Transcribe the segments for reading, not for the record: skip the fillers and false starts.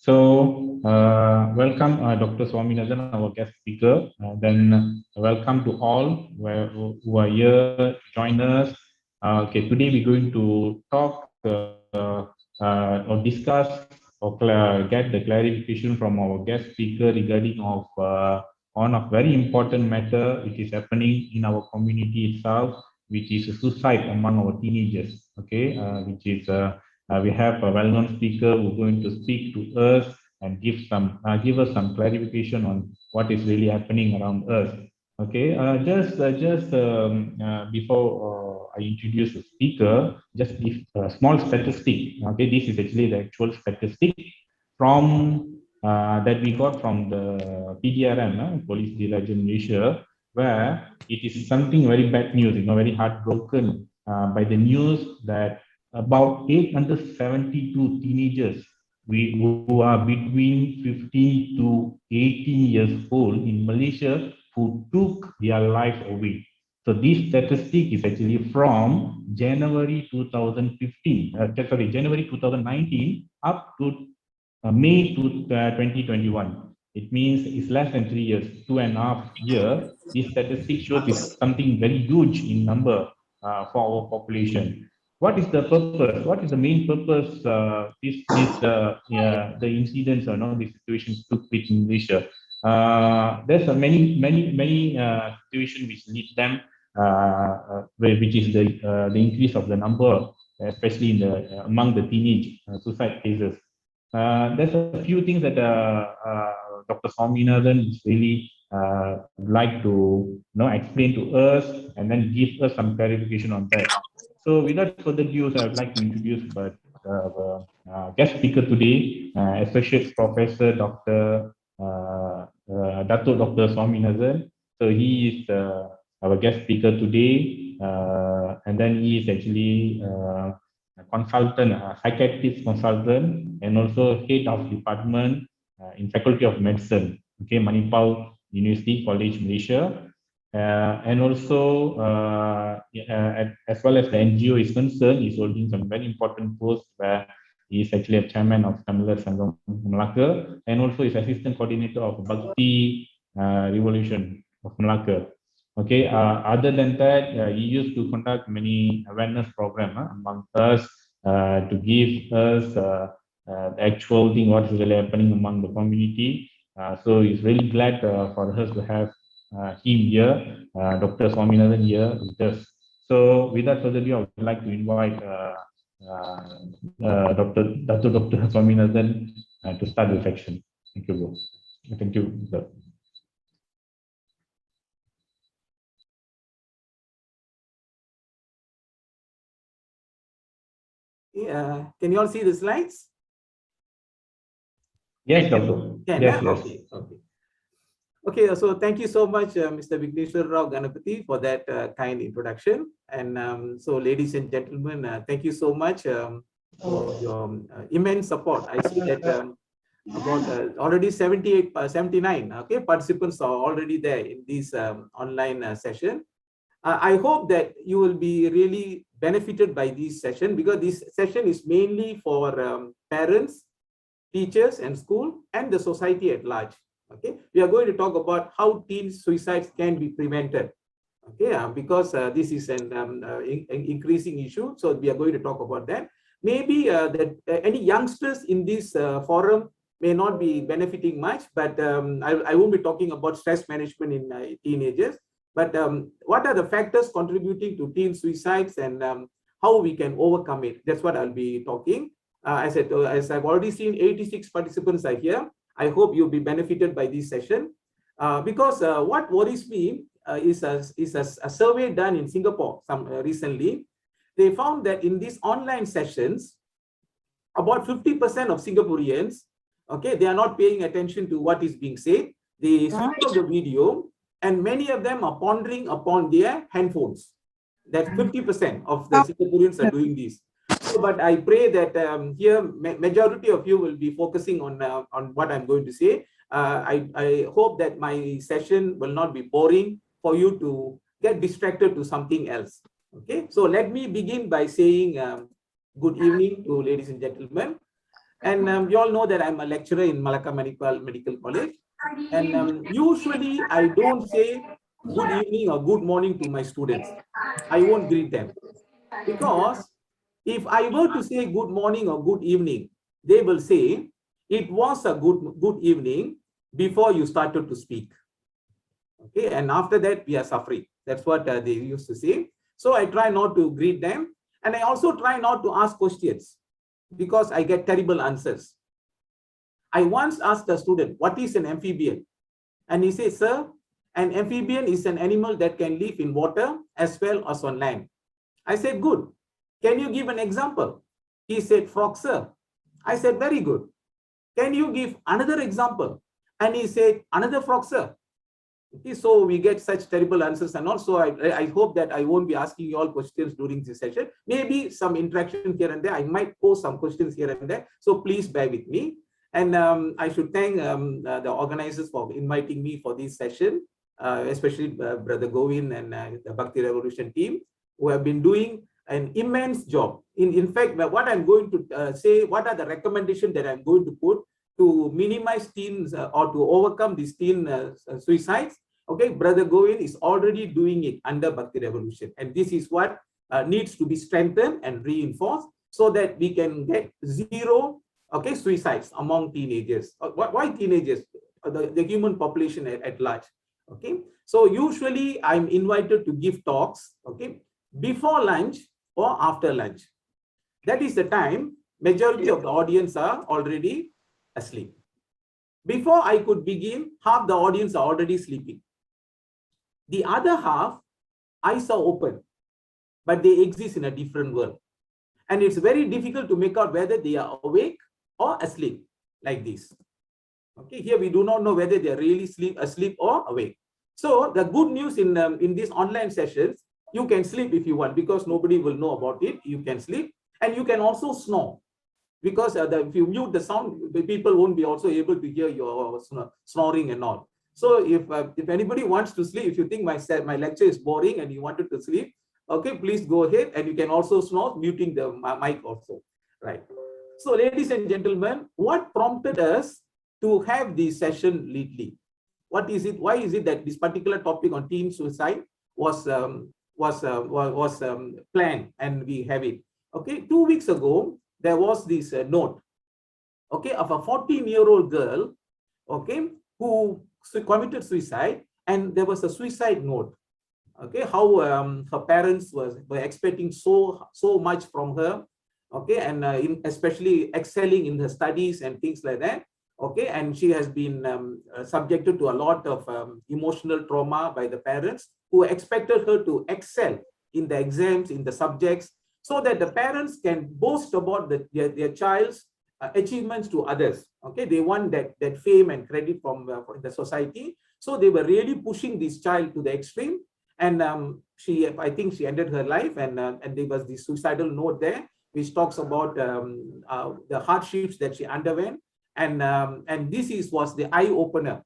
Welcome Dr. Swamenathan, our guest speaker. Welcome to all who are here, join us. Today we're going to talk or discuss or get the clarification from our guest speaker regarding of on a very important matter which is happening in our community itself, which is suicide among our teenagers. We have a well-known speaker who's going to speak to us and give us some clarification on what is really happening around us. Before I introduce the speaker, just give a small statistic. Okay, this is actually the actual statistic from that we got from the PDRM, Police Diraja Malaysia, where it is something very bad news. Very heartbroken by the news that about 872 teenagers who are between 15 to 18 years old in Malaysia who took their life away. So this statistic is actually from January 2019 up to May 2021. It means it's less than 3 years, 2.5 years. This statistic shows is something very huge in number for our population. What is the purpose? What is the main purpose? The incidents or no, the situations took place in Malaysia. There's a many situations which lead them, which is the increase of the number, especially in the among the teenage suicide cases. There's a few things that Dr. Swamenathan is really like to explain to us and then give us some clarification on that. So without further ado, I would like to introduce guest speaker today, Associate Professor Dr. Dr. Swamenathan. So he is our guest speaker today, and then he is actually a consultant, a psychiatrist consultant, and also head of department in Faculty of Medicine, Manipal University College, Malaysia. And also, as well as the NGO is concerned, he's holding some very important posts where he is actually a chairman of Tamil Sangam Melaka, and also is assistant coordinator of Bhakti Revolution of Melaka. Other than that, he used to conduct many awareness programs among us to give us the actual thing what is really happening among the community. So he's really glad for us to have him here, Dr. Swamenathan here with us. So without further ado, I would like to invite Dr. Swamenathan to start the section. Thank you, bro. Thank you, sir. Can you all see the slides? Yes, doctor. Yes. Okay, so thank you so much, Mr. Vigneswar Rao Ganapati, for that kind introduction. And so, ladies and gentlemen, thank you so much for your immense support. I see that about already 79 participants are already there in this online session. I hope that you will be really benefited by this session, because this session is mainly for parents, teachers and school and the society at large. Okay, we are going to talk about how teen suicides can be prevented. Okay, because this is an increasing issue, so we are going to talk about that. Maybe that any youngsters in this forum may not be benefiting much, but I won't be talking about stress management in teenagers. But what are the factors contributing to teen suicides, and how we can overcome it? That's what I'll be talking. As I've already seen, 86 participants are here. I hope you'll be benefited by this session, because what worries me is a survey done in Singapore recently. They found that in these online sessions, about 50% of Singaporeans, they are not paying attention to what is being said. They switch off the video, and many of them are pondering upon their handphones. That 50% of the Singaporeans are doing this. So, but I pray that here majority of you will be focusing on what I'm going to say. I hope that my session will not be boring for you to get distracted to something else. Okay, so let me begin by saying good evening to ladies and gentlemen. And you all know that I'm a lecturer in Melaka Medical College. And usually I don't say good evening or good morning to my students. I won't greet them, because if I were to say good morning or good evening, they will say it was a good evening before you started to speak. Okay, and after that we are suffering. That's what they used to say. So I try not to greet them, and I also try not to ask questions, because I get terrible answers. I once asked a student, what is an amphibian? And he says, sir, an amphibian is an animal that can live in water as well as on land. I said, good. Can you give an example? He said, frog, sir. I said, very good. Can you give another example? And he said, another frog, sir. Okay, so we get such terrible answers. And also, I hope that I won't be asking you all questions during this session. Maybe some interaction here and there. I might pose some questions here and there. So please bear with me. And I should thank the organizers for inviting me for this session, especially Brother Govin and the Bhakti Revolution team, who have been doing an immense job. In fact, what I'm going to say, what are the recommendations that I'm going to put to minimize teens or to overcome these teen suicides? Okay, Brother Govin is already doing it under Bhakti Revolution. And this is what needs to be strengthened and reinforced, so that we can get zero suicides among teenagers. Why teenagers? The human population at large. Okay, so usually I'm invited to give talks, okay, before lunch or after lunch. That is the time majority of the audience are already asleep. Before I could begin, half the audience are already sleeping. The other half, eyes are open, but they exist in a different world. And it's very difficult to make out whether they are awake or asleep, like this. Okay, here we do not know whether they are really asleep or awake. So the good news in these online sessions, you can sleep if you want, because nobody will know about it. You can sleep, and you can also snore, because if you mute the sound, the people won't be also able to hear your snoring and all. So if anybody wants to sleep, if you think my lecture is boring and you wanted to sleep, okay, please go ahead, and you can also snore, muting the mic also, right? So, ladies and gentlemen, what prompted us to have this session lately? What is it? Why is it that this particular topic on teen suicide was planned and we have it? Okay, 2 weeks ago there was this note, okay, of a 14-year-old girl, okay, who committed suicide, and there was a suicide note. Okay, how her parents were expecting so much from her. Okay, and especially excelling in her studies and things like that. Okay, and she has been subjected to a lot of emotional trauma by the parents, who expected her to excel in the exams, in the subjects, so that the parents can boast about their child's achievements to others. Okay, they want that fame and credit from the society. So they were really pushing this child to the extreme. And I think she ended her life, and there was this suicidal note there, which talks about the hardships that she underwent, and this was the eye opener.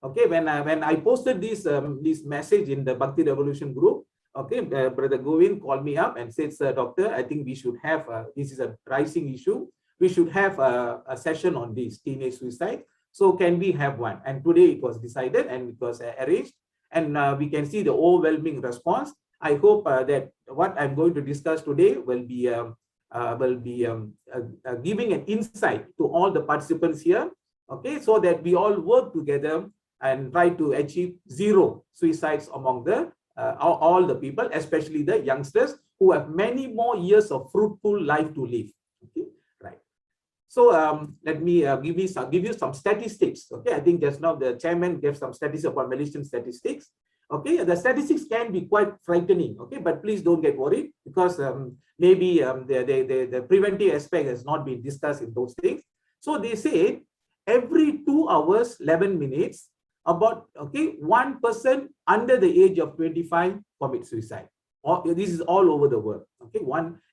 Okay, when I posted this message in the Bhakti Revolution group, okay, Brother Govin called me up and said, "Sir, Doctor, I think we should have this is a rising issue. We should have a session on this teenage suicide. So can we have one?" And today it was decided and it was arranged, and we can see the overwhelming response. I hope that what I'm going to discuss today will be giving an insight to all the participants here, okay, so that we all work together and try to achieve zero suicides among the all the people, especially the youngsters who have many more years of fruitful life to live. Okay, right. So let me give you some statistics. Okay, I think just now the chairman gave some statistics about Malaysian statistics. Okay, the statistics can be quite frightening. Okay, but please don't get worried, because maybe the preventive aspect has not been discussed in those things. So they say every 2 hours, 11 minutes, about one person under the age of 25 commits suicide. This is all over the world. Okay,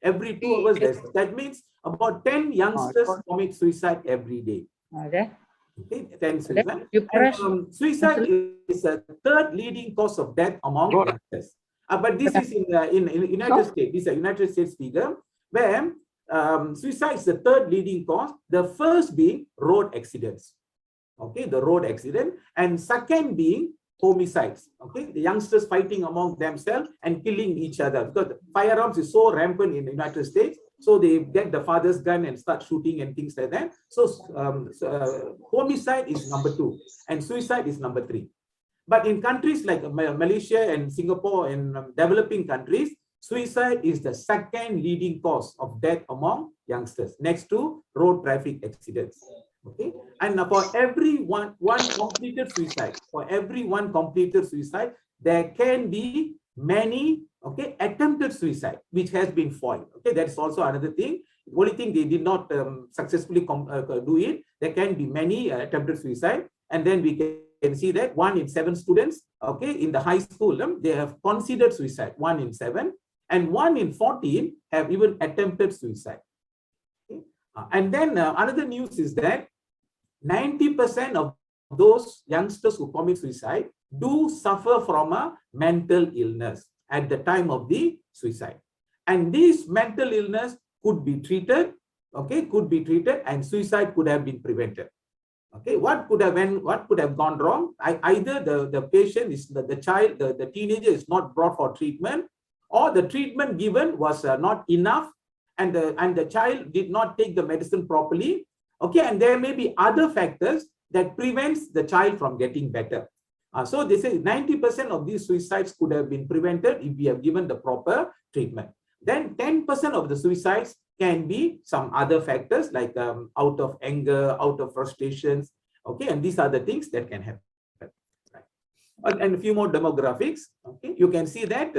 every 2 hours. That means about 10 youngsters commit suicide every day. Okay, 10 suicide. And, suicide is the third leading cause of death among youngsters. But this is in United States. This is a United States figure, where suicide is the third leading cause. The first being road accidents. Okay, the road accident, and second being homicides. Okay, the youngsters fighting among themselves and killing each other, because firearms is so rampant in the United States. So they get the father's gun and start shooting and things like that. So, homicide is number 2 and suicide is number 3. But in countries like Malaysia and Singapore and developing countries, suicide is the second leading cause of death among youngsters, next to road traffic accidents. Okay, and for every one completed suicide, there can be many attempted suicide which has been foiled. Okay, that's also another thing. The only thing they did not successfully do it. There can be many attempted suicide, and then we can see that 1 in 7 students, okay, in the high school, they have considered suicide. 1 in 7, and 1 in 14 have even attempted suicide. Okay? And then another news is that 90% of those youngsters who commit suicide do suffer from a mental illness at the time of the suicide. And this mental illness could be treated, and suicide could have been prevented. Okay, what could have gone wrong? Either the patient is the child, the teenager is not brought for treatment, or the treatment given was not enough, and the child did not take the medicine properly. Okay, and there may be other factors that prevents the child from getting better. So they say 90% of these suicides could have been prevented if we have given the proper treatment. Then 10% of the suicides can be some other factors like out of anger, out of frustrations. Okay, and these are the things that can happen. Right. And a few more demographics. Okay, you can see that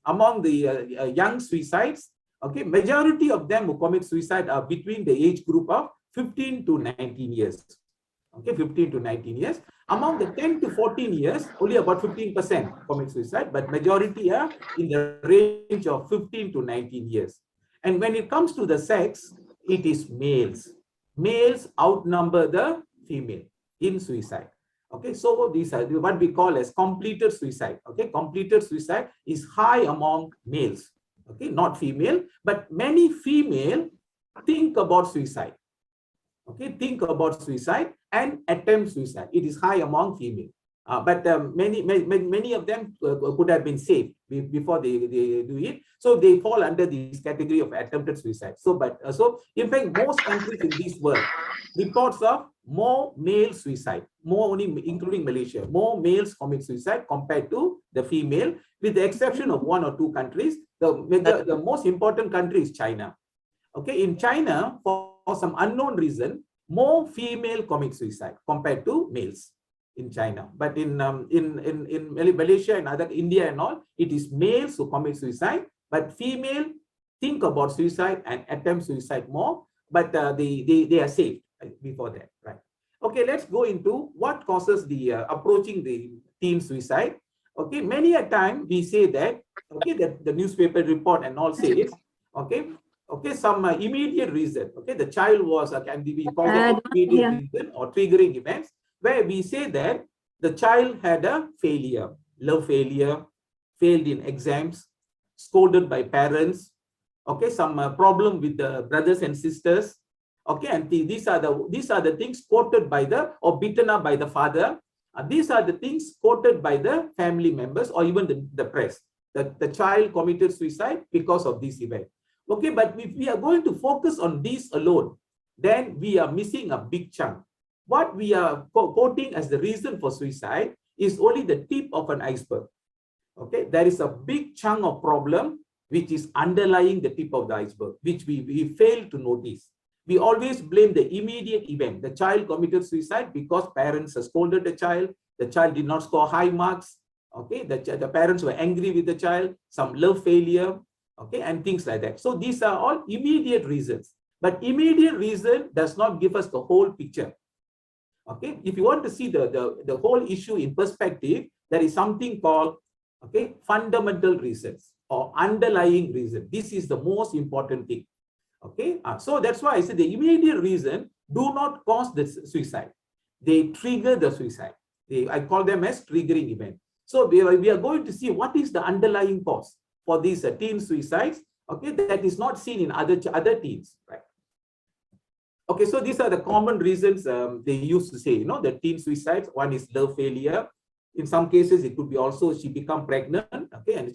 among the young suicides, okay, majority of them who commit suicide are between the age group of 15 to 19 years. Okay, 15 to 19 years. Among the 10 to 14 years, only about 15% commit suicide, but majority are in the range of 15 to 19 years. And when it comes to the sex, it is males. Males outnumber the female in suicide. Okay, so these are what we call as completed suicide. Okay, completed suicide is high among males. Okay, not female, but many female think about suicide. Okay, think about suicide and attempt suicide. It is high among female. But many of them could have been saved before they do it. So they fall under this category of attempted suicide. So, in fact, most countries in this world reports of more male suicide, more only including Malaysia, more males commit suicide compared to the female, with the exception of 1 or 2 countries. The most important country is China. Okay, in China, for some unknown reason, more female commit suicide compared to males in China. But in Malaysia and other India and all, it is males who commit suicide, but female think about suicide and attempt suicide more, but they are saved before that, right? Okay, let's go into what causes the approaching the teen suicide. Okay, many a time we say that, okay, that the newspaper report and all says, okay, some immediate reason. Okay, the child was can be called an immediate reason or triggering events, where we say that the child had a failure, love failure, failed in exams, scolded by parents, okay, some problem with the brothers and sisters, okay, and these are the things quoted by the, or beaten up by the father. These are the things quoted by the family members or even the press, that the child committed suicide because of this event. Okay, but if we are going to focus on these alone, then we are missing a big chunk. What we are quoting as the reason for suicide is only the tip of an iceberg. Okay, there is a big chunk of problem which is underlying the tip of the iceberg, which we fail to notice. We always blame the immediate event. The child committed suicide because parents scolded the child did not score high marks. Okay, the parents were angry with the child, some love failure, okay, and things like that. So these are all immediate reasons. But immediate reason does not give us the whole picture. Okay, if you want to see the whole issue in perspective, there is something called, okay, fundamental reasons or underlying reason. This is the most important thing. Okay, so that's why I said the immediate reason do not cause the suicide. They trigger the suicide. I call them as triggering event. So we are going to see what is the underlying cause for these teen suicides. okay, that is not seen in other teens, right? Okay, so these are the common reasons they used to say, the teen suicides. One is love failure. In some cases, it could be also she become pregnant, okay, and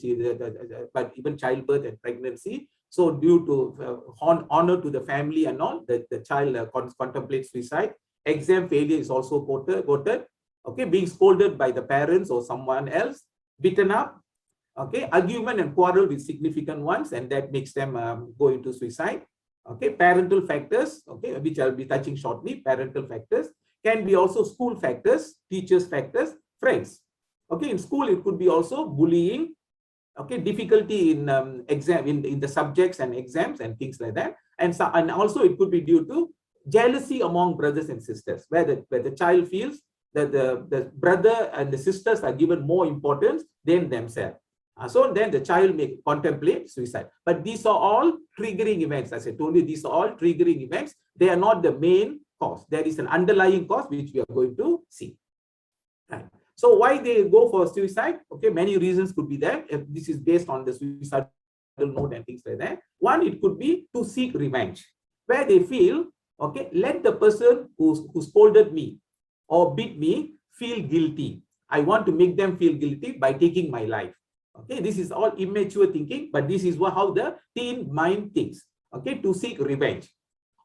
but even childbirth and pregnancy. So due to honor to the family and all, the child contemplates suicide. Exam failure is also quoted, okay, being scolded by the parents or someone else, beaten up, okay, argument and quarrel with significant ones, and that makes them go into suicide. Okay, parental factors, okay, which I'll be touching shortly. Parental factors can be also school factors, teachers factors, friends. Okay, in school it could be also bullying, okay, difficulty in exam in the subjects and exams and things like that, and also it could be due to jealousy among brothers and sisters, where the child feels that the brother and the sisters are given more importance than themselves. So then the child may contemplate suicide. But these are all triggering events. As I told you, these are all triggering events. They are not the main cause. There is an underlying cause which we are going to see. Right. So why they go for suicide? Okay, many reasons could be there. If this is based on the suicidal note and things like that. One, it could be to seek revenge, where they feel, okay, let the person who scolded me or beat me feel guilty. I want to make them feel guilty by taking my life. Okay, this is all immature thinking, but this is how the teen mind thinks. Okay, to seek revenge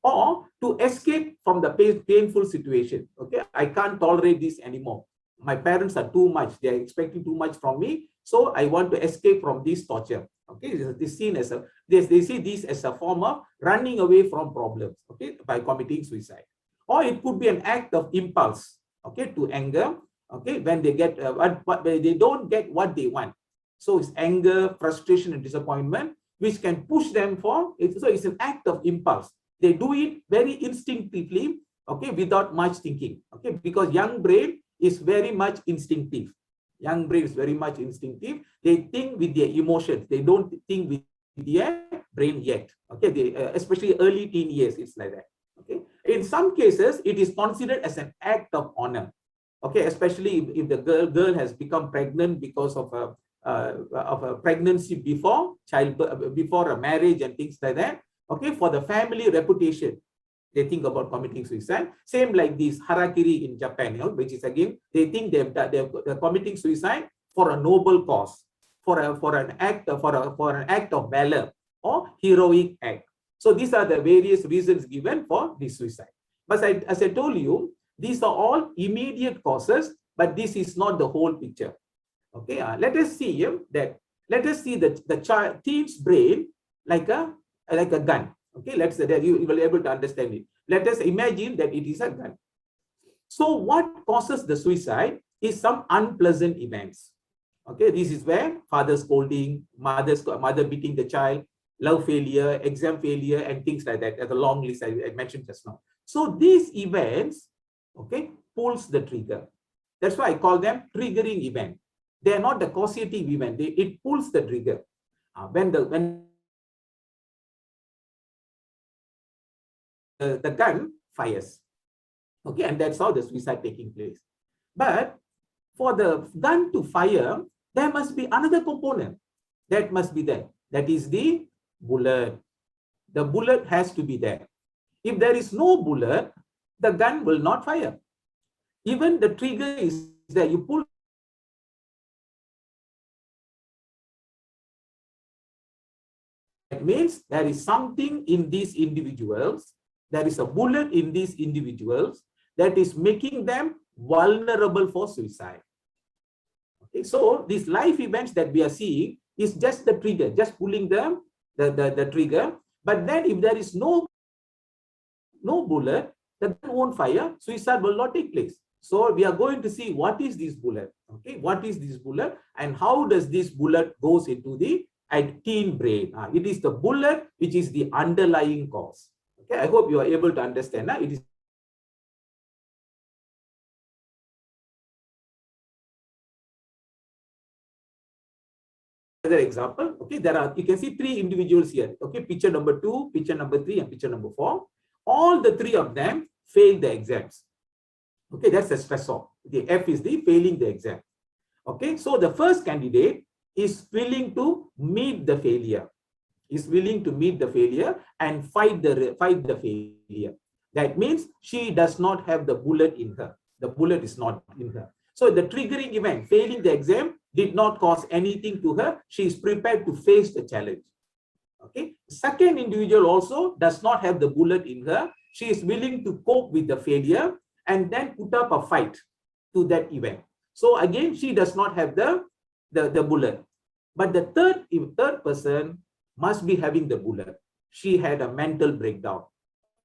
or to escape from the painful situation. Okay, I can't tolerate this anymore. My parents are too much. They are expecting too much from me. So I want to escape from this torture. Okay, this seen as they see this as a form of running away from problems. Okay, by committing suicide. Or it could be an act of impulse. Okay, to anger. Okay, when they get they don't get what they want. So it's anger, frustration, and disappointment, which can push them for it. So it's an act of impulse. They do it very instinctively, okay, without much thinking. Okay, because young brain is very much instinctive. Young brain is very much instinctive. They think with their emotions. They don't think with their brain yet. Okay, they, especially early teen years, it's like that. Okay, in some cases, it is considered as an act of honor. Okay, especially if the girl has become pregnant because of a pregnancy before childbirth, before a marriage and things like that. Okay, for the family reputation, they think about committing suicide. Same like this harakiri in Japan, which is again they think they're committing suicide for a noble cause, for an act of valor or heroic act. So these are the various reasons given for this suicide. But as I told you, these are all immediate causes, but this is not the whole picture. Okay, let us see the teen's brain like a gun. Okay, let's say that you will be able to understand it. Let us imagine that it is a gun. So what causes the suicide is some unpleasant events. Okay, this is where father scolding, mother beating the child, love failure, exam failure, and things like that. As a long list I mentioned just now. So these events, okay, pulls the trigger. That's why I call them triggering event. They are not the causative event. It pulls the trigger. When the gun fires. Okay, and that's how the suicide taking place. But for the gun to fire, there must be another component that must be there. That is the bullet. The bullet has to be there. If there is no bullet, the gun will not fire. Even the trigger is there. You pull. That means there is something in these individuals. There is a bullet in these individuals that is making them vulnerable for suicide. Okay, so these life events that we are seeing is just the trigger, just pulling them the trigger. But then if there is no bullet, the gun won't fire, suicide will not take place. So we are going to see what is this bullet. Okay, what is this bullet and how does this bullet goes into the teen brain. It is the bullet which is the underlying cause. Okay, I hope you are able to understand. It is another example. Okay, you can see three individuals here. Okay, picture number 2, picture number 3, and picture number 4. All the three of them failed the exams. Okay, that's the stressor. The F is the failing the exam. Okay, so the first candidate is willing to meet the failure. is willing to meet the failure and fight the failure. That means she does not have the bullet in her. The bullet is not in her. So the triggering event, failing the exam, did not cause anything to her. She is prepared to face the challenge. Okay. Second individual also does not have the bullet in her. She is willing to cope with the failure and then put up a fight to that event. So again, she does not have the bullet. But the third person must be having the bullet. She had a mental breakdown.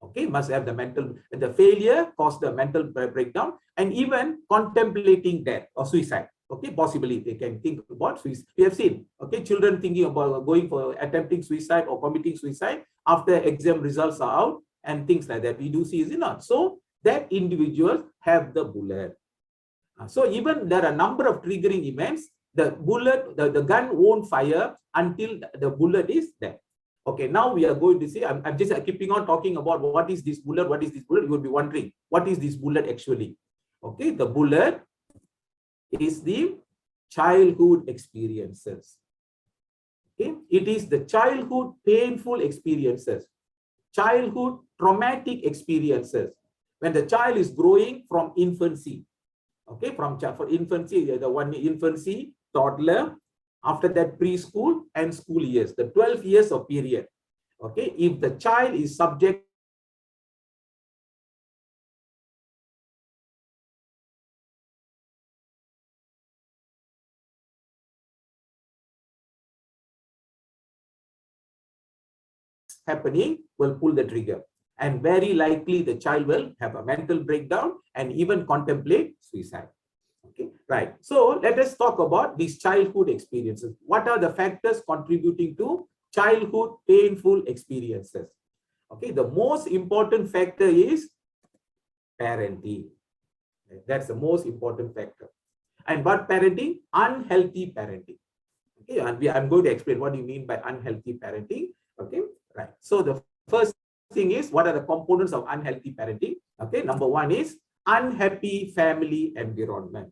Okay, must have the failure caused the mental breakdown and even contemplating death or suicide. Okay, possibly they can think about suicide. We have seen, okay, children thinking about attempting suicide or committing suicide after exam results are out and things like that. We do see, is it not? So that individuals have the bullet. So even there are a number of triggering events, the bullet, the gun won't fire until the bullet is there. Okay, now we are going to see, I'm just keeping on talking about what is this bullet, what is this bullet. You will be wondering, what is this bullet actually? Okay, the bullet is the childhood experiences. Okay, it is the childhood painful experiences, childhood traumatic experiences. When the child is growing from infancy, okay, for infancy, the one infancy, toddler, after that preschool and school years, the 12 years of period. Okay, if the child is subject happening, will pull the trigger, and very likely the child will have a mental breakdown and even contemplate suicide. Okay, right. So let us talk about these childhood experiences. What are the factors contributing to childhood painful experiences? Okay, the most important factor is parenting. That's the most important factor. And what parenting? Unhealthy parenting. Okay, and I'm going to explain what do you mean by unhealthy parenting. Okay, right. So the first thing is, what are the components of unhealthy parenting? Okay, number one is unhappy family environment.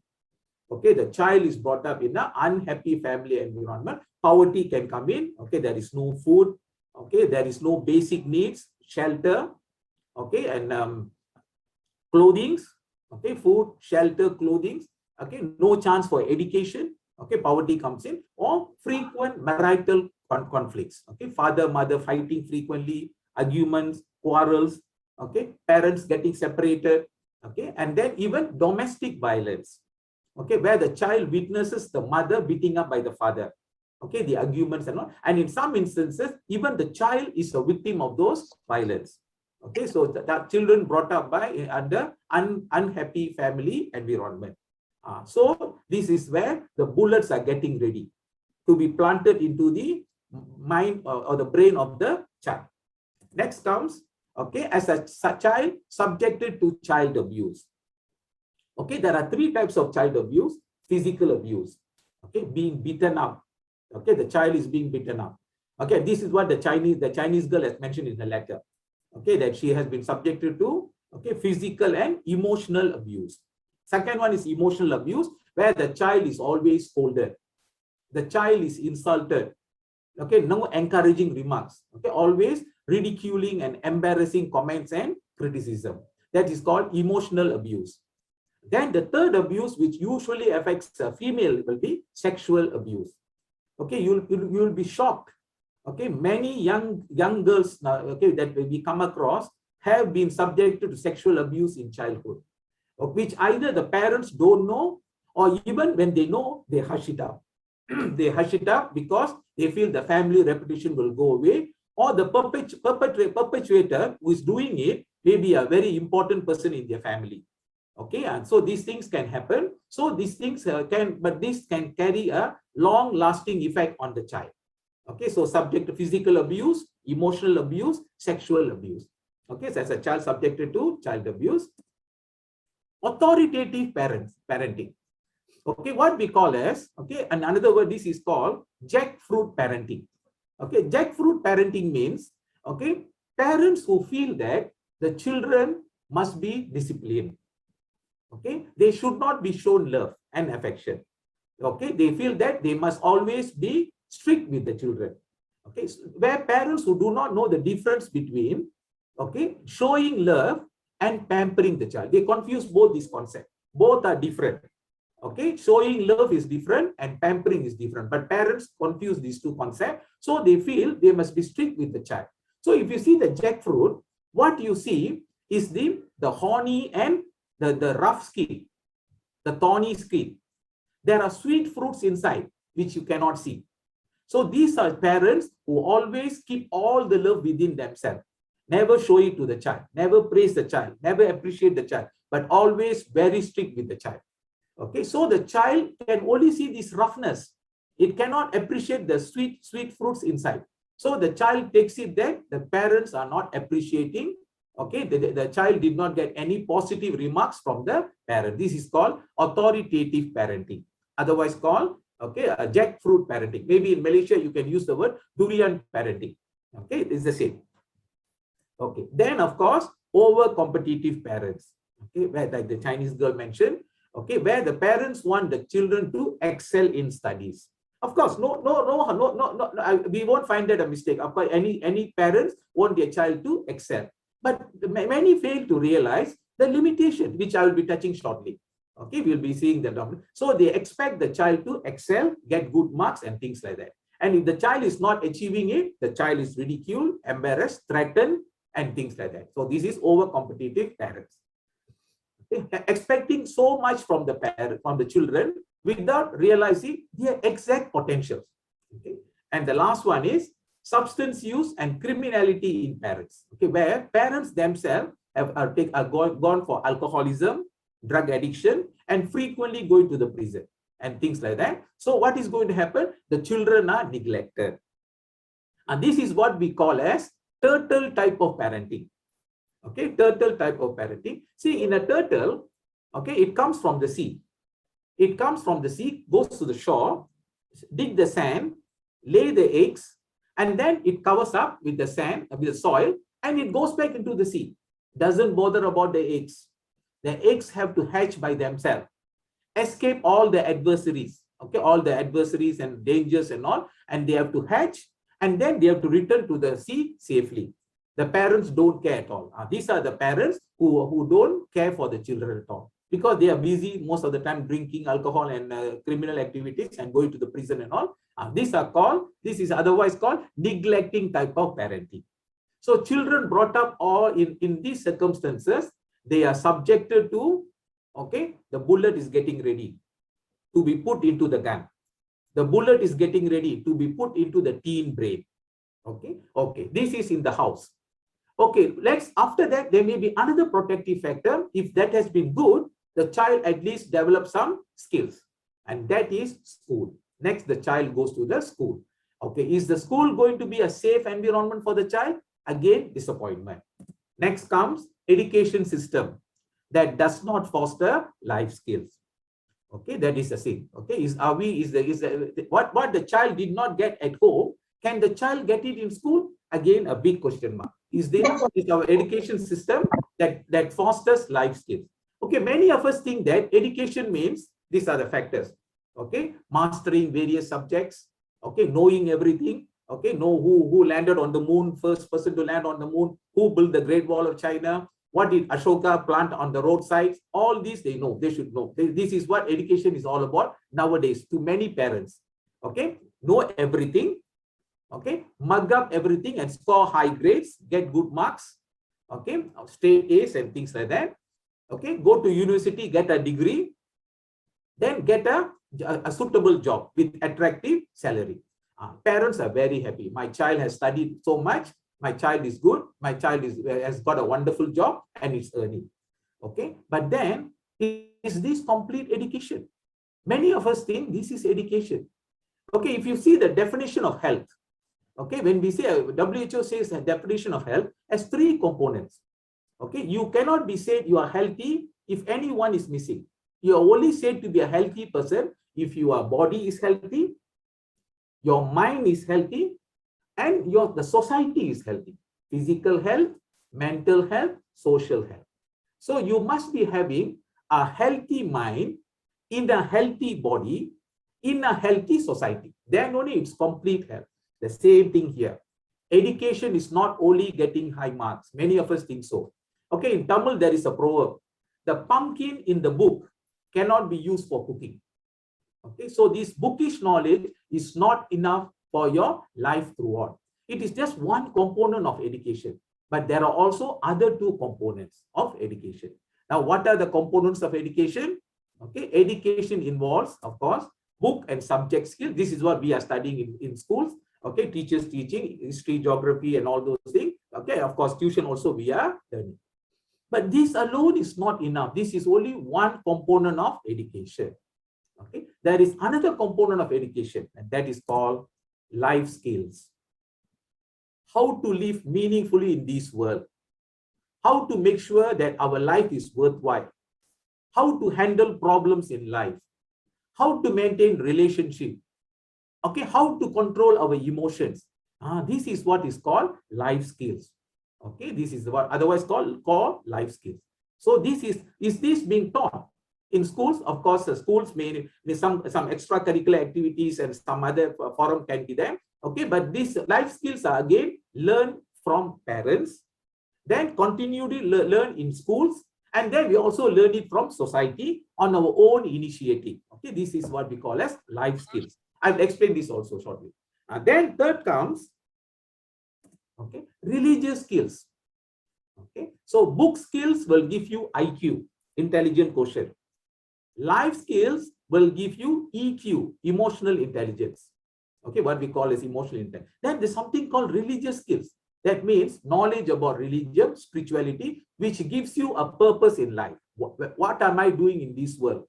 Okay, the child is brought up in an unhappy family environment. Poverty can come in. Okay, there is no food. Okay, there is no basic needs, shelter. Okay, and clothing. Okay, food, shelter, clothing. Okay, no chance for education. Okay, poverty comes in, or frequent marital conflicts. Okay, father, mother fighting frequently, arguments, quarrels. Okay, parents getting separated. Okay, and then even domestic violence. Okay, where the child witnesses the mother beating up by the father. Okay, the arguments and all. And in some instances, even the child is a victim of those violence. Okay, so that children brought up by under unhappy family environment. So this is where the bullets are getting ready to be planted into the mind or the brain of the child. Next comes, okay, as a child subjected to child abuse. Okay, there are three types of child abuse. Physical abuse, okay, being beaten up. Okay, the child is being beaten up. Okay, this is what the Chinese girl has mentioned in her letter. Okay, that she has been subjected to, okay, physical and emotional abuse. Second one is emotional abuse, where the child is always scolded. The child is insulted. Okay, no encouraging remarks. Okay, always ridiculing and embarrassing comments and criticism. That is called emotional abuse. Then the third abuse, which usually affects a female, will be sexual abuse. Okay, you'll be shocked. Okay, many young girls now, okay, that we come across have been subjected to sexual abuse in childhood, which either the parents don't know, or even when they know, they hush it up. They hush it up because they feel the family reputation will go away, or the perpetuator who is doing it may be a very important person in their family. Okay, and so these things can happen. So these things this can carry a long-lasting effect on the child. Okay, so subject to physical abuse, emotional abuse, sexual abuse. Okay, so as a child subjected to child abuse. Authoritative parenting. Okay, what we call as, okay, and another word, this is called jackfruit parenting. Okay, jackfruit parenting means, okay, parents who feel that the children must be disciplined. Okay, they should not be shown love and affection. Okay, they feel that they must always be strict with the children. Okay, so where parents who do not know the difference between, okay, showing love and pampering the child. They confuse both these concepts. Both are different. Okay, showing love is different and pampering is different. But parents confuse these two concepts. So they feel they must be strict with the child. So if you see the jackfruit, what you see is the horny and the rough skin, the thorny skin. There are sweet fruits inside, which you cannot see. So these are parents who always keep all the love within themselves. Never show it to the child, never praise the child, never appreciate the child, but always very strict with the child. Okay, so the child can only see this roughness. It cannot appreciate the sweet fruits inside. So the child takes it that the parents are not appreciating. Okay, the child did not get any positive remarks from the parent. This is called authoritative parenting, otherwise called, okay, a jackfruit parenting. Maybe in Malaysia you can use the word durian parenting. Okay, it's the same. Okay, then of course over competitive parents. Okay, where like the Chinese girl mentioned. Okay, where the parents want the children to excel in studies. Of course, no, we won't find that a mistake. Of course, any parents want their child to excel, but many fail to realize the limitation, which I will be touching shortly. Okay, we'll be seeing that. So they expect the child to excel, get good marks and things like that. And if the child is not achieving it, the child is ridiculed, embarrassed, threatened, and things like that. So this is over competitive parents. Okay. Expecting so much from the parent, from the children, without realizing their exact potentials. Okay. And the last one is substance use and criminality in parents. Okay, where parents themselves have gone for alcoholism, drug addiction, and frequently going to the prison and things like that. So what is going to happen? The children are neglected. And this is what we call as turtle type of parenting. Okay, turtle type of parenting. See, in a turtle, okay, it comes from the sea. It comes from the sea, goes to the shore, dig the sand, lay the eggs, and then it covers up with the sand, with the soil, and it goes back into the sea. Doesn't bother about the eggs. The eggs have to hatch by themselves, escape all the adversaries, okay, all the adversaries and dangers and all, and they have to hatch, and then they have to return to the sea safely. The parents don't care at all. These are the parents who don't care for the children at all, because they are busy most of the time drinking alcohol and criminal activities and going to the prison and all. This is otherwise called neglecting type of parenting. So children brought up all in these circumstances, they are subjected to, okay, the bullet is getting ready to be put into the gun. The bullet is getting ready to be put into the teen brain. Okay, okay, this is in the house. Okay, after that, there may be another protective factor. If that has been good, the child at least develops some skills, and that is school. Next, the child goes to the school. Okay, is the school going to be a safe environment for the child? Again, disappointment. Next comes education system that does not foster life skills. Okay, that is the thing. Okay, what the child did not get at home, can the child get it in school? Again, a big question mark. Is our education system that fosters life skills? Okay, many of us think that education means these are the factors. Okay, mastering various subjects. Okay, knowing everything. Okay, know who landed on the moon, first person to land on the moon, who built the Great Wall of China, what did Ashoka plant on the roadsides? All these they know, they should know. This is what education is all about nowadays to many parents. Okay, know everything. Okay, mug up everything and score high grades, get good marks. Okay, straight A's and things like that. Okay, go to university, get a degree, then get a suitable job with attractive salary. Parents are very happy. My child has studied so much. My child is good. My child has got a wonderful job and is earning. Okay, but then is this complete education? Many of us think this is education. Okay, if you see the definition of health, okay, when we say WHO says a definition of health has 3 components. Okay, you cannot be said you are healthy if anyone is missing. You are only said to be a healthy person if your body is healthy, your mind is healthy, and the society is healthy. Physical health, mental health, social health. So you must be having a healthy mind in a healthy body in a healthy society. Then only it's complete health. The same thing here. Education is not only getting high marks. Many of us think so. Okay, in Tamil, there is a proverb. The pumpkin in the book cannot be used for cooking. Okay, so this bookish knowledge is not enough for your life throughout. It is just one component of education, but there are also other two components of education. Now, what are the components of education? Okay, education involves, of course, book and subject skills. This is what we are studying in schools. Okay, teachers teaching history, geography, and all those things. Okay, of course, tuition also we are learning. But this alone is not enough. This is only one component of education. Okay, there is another component of education, and that is called life skills. How to live meaningfully in this world. How to make sure that our life is worthwhile. How to handle problems in life. How to maintain relationship. Okay, how to control our emotions. This is what is called life skills. Okay, this is what otherwise called life skills. So this is this being taught in schools? Of course, the schools may some extracurricular activities and some other forum can be there. Okay, but these life skills are again learned from parents, then continue to learn in schools, and then we also learn it from society on our own initiative. Okay, this is what we call as life skills. I'll explain this also shortly. Then third comes, okay, religious skills. Okay, so book skills will give you IQ, intelligent quotient. Life skills will give you EQ, emotional intelligence. Okay, what we call as emotional intelligence. Then there's something called religious skills. That means knowledge about religion, spirituality, which gives you a purpose in life. What am I doing in this world?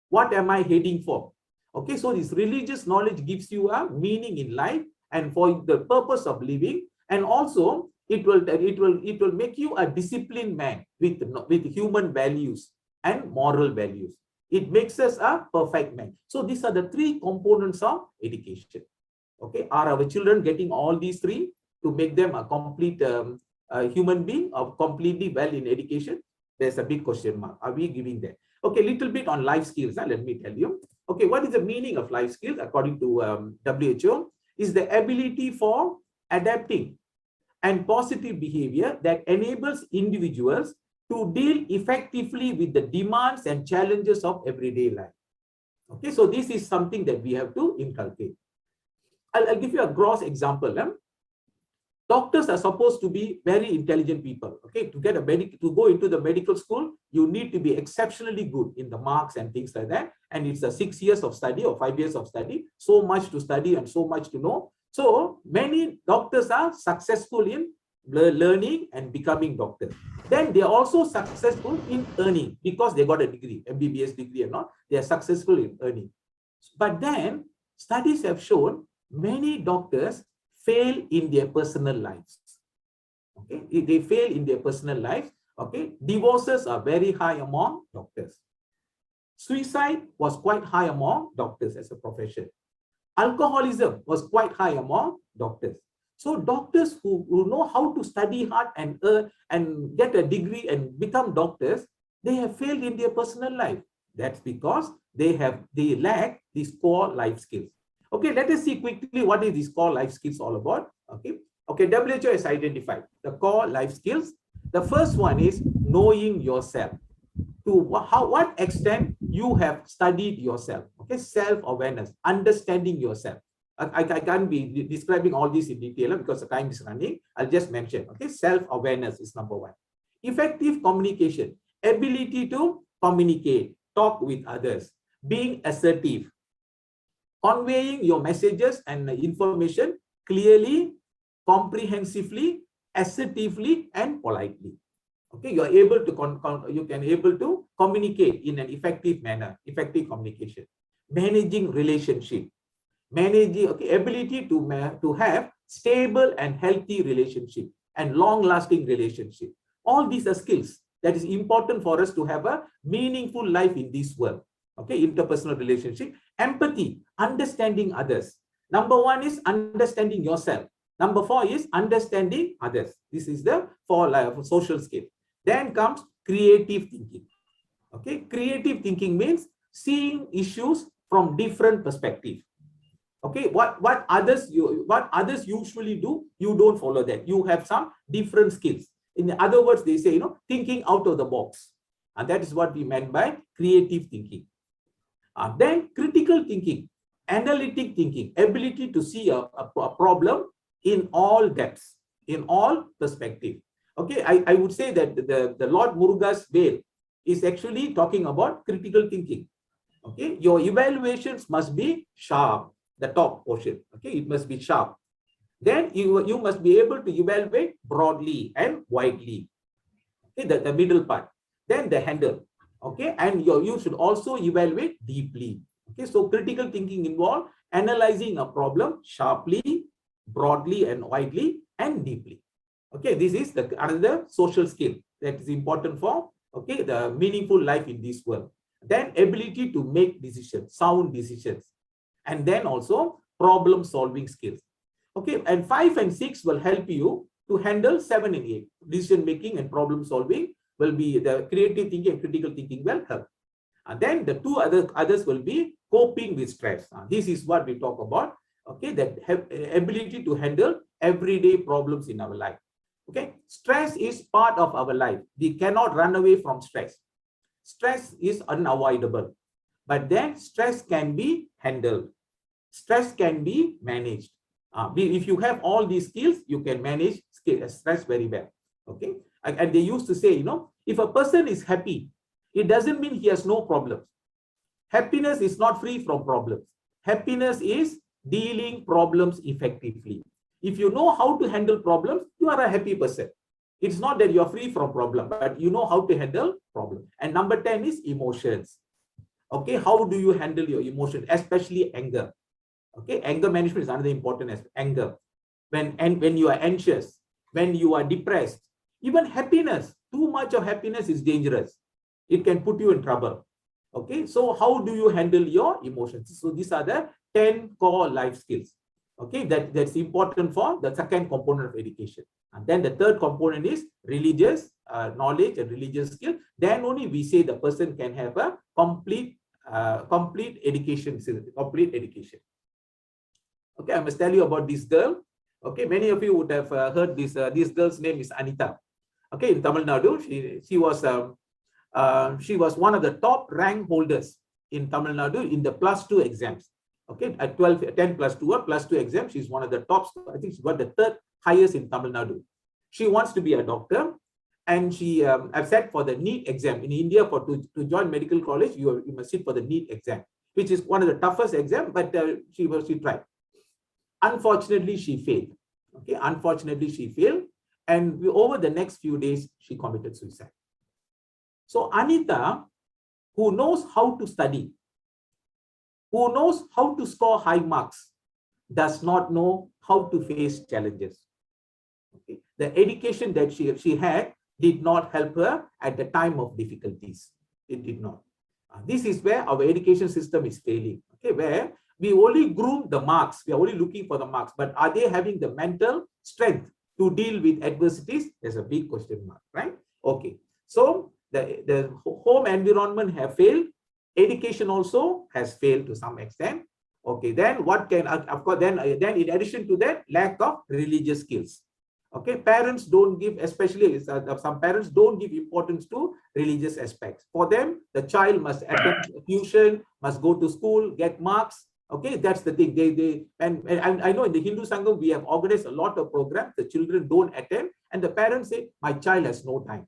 What am I heading for? Okay, so this religious knowledge gives you a meaning in life and for the purpose of living, and also it will make you a disciplined man with human values and moral values. It makes us a perfect man. So these are the three components of education. Okay, are our children getting all these three to make them a complete human being or completely well in education? There's a big question mark. Are we giving that? Okay, little bit on life skills. Let me tell you. Okay, what is the meaning of life skills according to WHO? Is the ability for adapting and positive behavior that enables individuals to deal effectively with the demands and challenges of everyday life. Okay, so this is something that we have to inculcate. I'll give you a gross example. Doctors are supposed to be very intelligent people. Okay, to go into the medical school, you need to be exceptionally good in the marks and things like that. And it's a 6 years of study or 5 years of study. So much to study and so much to know. So many doctors are successful in learning and becoming doctors. Then they are also successful in earning because they got a degree, MBBS degree and all. They are successful in earning. But then studies have shown many doctors fail in their personal lives. Okay, they fail in their personal lives. Okay, divorces are very high among doctors. Suicide was quite high among doctors as a profession. Alcoholism was quite high among doctors. So doctors who know how to study hard and earn and get a degree and become doctors, they have failed in their personal life. That's because they lack these core life skills. Okay, let us see quickly what is this core life skills all about. Okay, WHO has identified the core life skills. The first one is knowing yourself. To what extent you have studied yourself. Okay, self-awareness, understanding yourself. I can't be describing all this in detail because the time is running. I'll just mention. Okay, self-awareness is number one. Effective communication, ability to communicate, talk with others, being assertive, conveying your messages and information clearly, comprehensively, assertively, and politely. Okay, you are able to communicate in an effective manner, effective communication. Managing relationship, ability to have stable and healthy relationship and long-lasting relationship. All these are skills that is important for us to have a meaningful life in this world. Okay, interpersonal relationship, empathy, understanding others. Number one is understanding yourself. Number four is understanding others. This is the four social skill. Then comes creative thinking. Okay, creative thinking means seeing issues from different perspectives. Okay, what others usually do, you don't follow that. You have some different skills. In other words, they say, thinking out of the box. And that is what we meant by creative thinking. Then critical thinking, analytic thinking, ability to see a problem in all depths, in all perspective. Okay, I would say that the Lord Muruga's veil is actually talking about critical thinking. Okay, your evaluations must be sharp, the top portion. Okay, it must be sharp. Then you must be able to evaluate broadly and widely. Okay, the middle part. Then the handle. Okay, and you should also evaluate deeply. Okay, so critical thinking involves analyzing a problem sharply, broadly and widely and deeply. Okay, this is another social skill that is important for the meaningful life in this world. Then ability to make decisions, sound decisions, and then also problem solving skills. Okay, and 5 and 6 will help you to handle 7 and 8. Decision making and problem solving will be the creative thinking and critical thinking will help. And then the two others will be coping with stress. This is what we talk about. Okay, that have ability to handle everyday problems in our life. Okay, stress is part of our life. We cannot run away from stress. Stress is unavoidable, but then stress can be handled. Stress can be managed. If you have all these skills, you can manage stress very well. Okay, and they used to say, if a person is happy, it doesn't mean he has no problems. Happiness is not free from problems. Happiness is dealing problems effectively. If you know how to handle problems, you are a happy person. It's not that you're free from problem, but you know how to handle problems. And number 10 is emotions. Okay, how do you handle your emotions, especially anger? Okay, anger management is another important aspect. Anger. When you are anxious, when you are depressed, even happiness, too much of happiness is dangerous. It can put you in trouble. Okay, so how do you handle your emotions? So these are the 10 core life skills. Okay, that's important for the second component of education. And then the third component is religious knowledge and religious skill. Then only we say the person can have a complete education. Complete education. Okay, I must tell you about this girl. Okay, many of you would have heard this. This girl's name is Anita. Okay, in Tamil Nadu, she was one of the top rank holders in Tamil Nadu in the +2 exams. Okay, at 10 plus 2 exam, she's one of the top. I think she got the third highest in Tamil Nadu. She wants to be a doctor, and she have sat for the NEET exam in India. To join medical college, you must sit for the NEET exam, which is one of the toughest exam. But she tried. Unfortunately, she failed. Okay, unfortunately, she failed, and over the next few days, she committed suicide. So Anita, who knows how to study, who knows how to score high marks, does not know how to face challenges. Okay. The education that she had did not help her at the time of difficulties. It did not. This is where our education system is failing. Okay, where we only groom the marks. We are only looking for the marks, but are they having the mental strength to deal with adversities? There's a big question mark, right? Okay. So the home environment have failed. Education also has failed to some extent. Okay, then what can, of course, then in addition to that, lack of religious skills. Okay, parents don't give, especially some parents don't give importance to religious aspects. For them, the child must attend tuition, must go to school, get marks. Okay, that's the thing. And I know in the Hindu Sangam, we have organized a lot of programs. The children don't attend, and the parents say, my child has no time.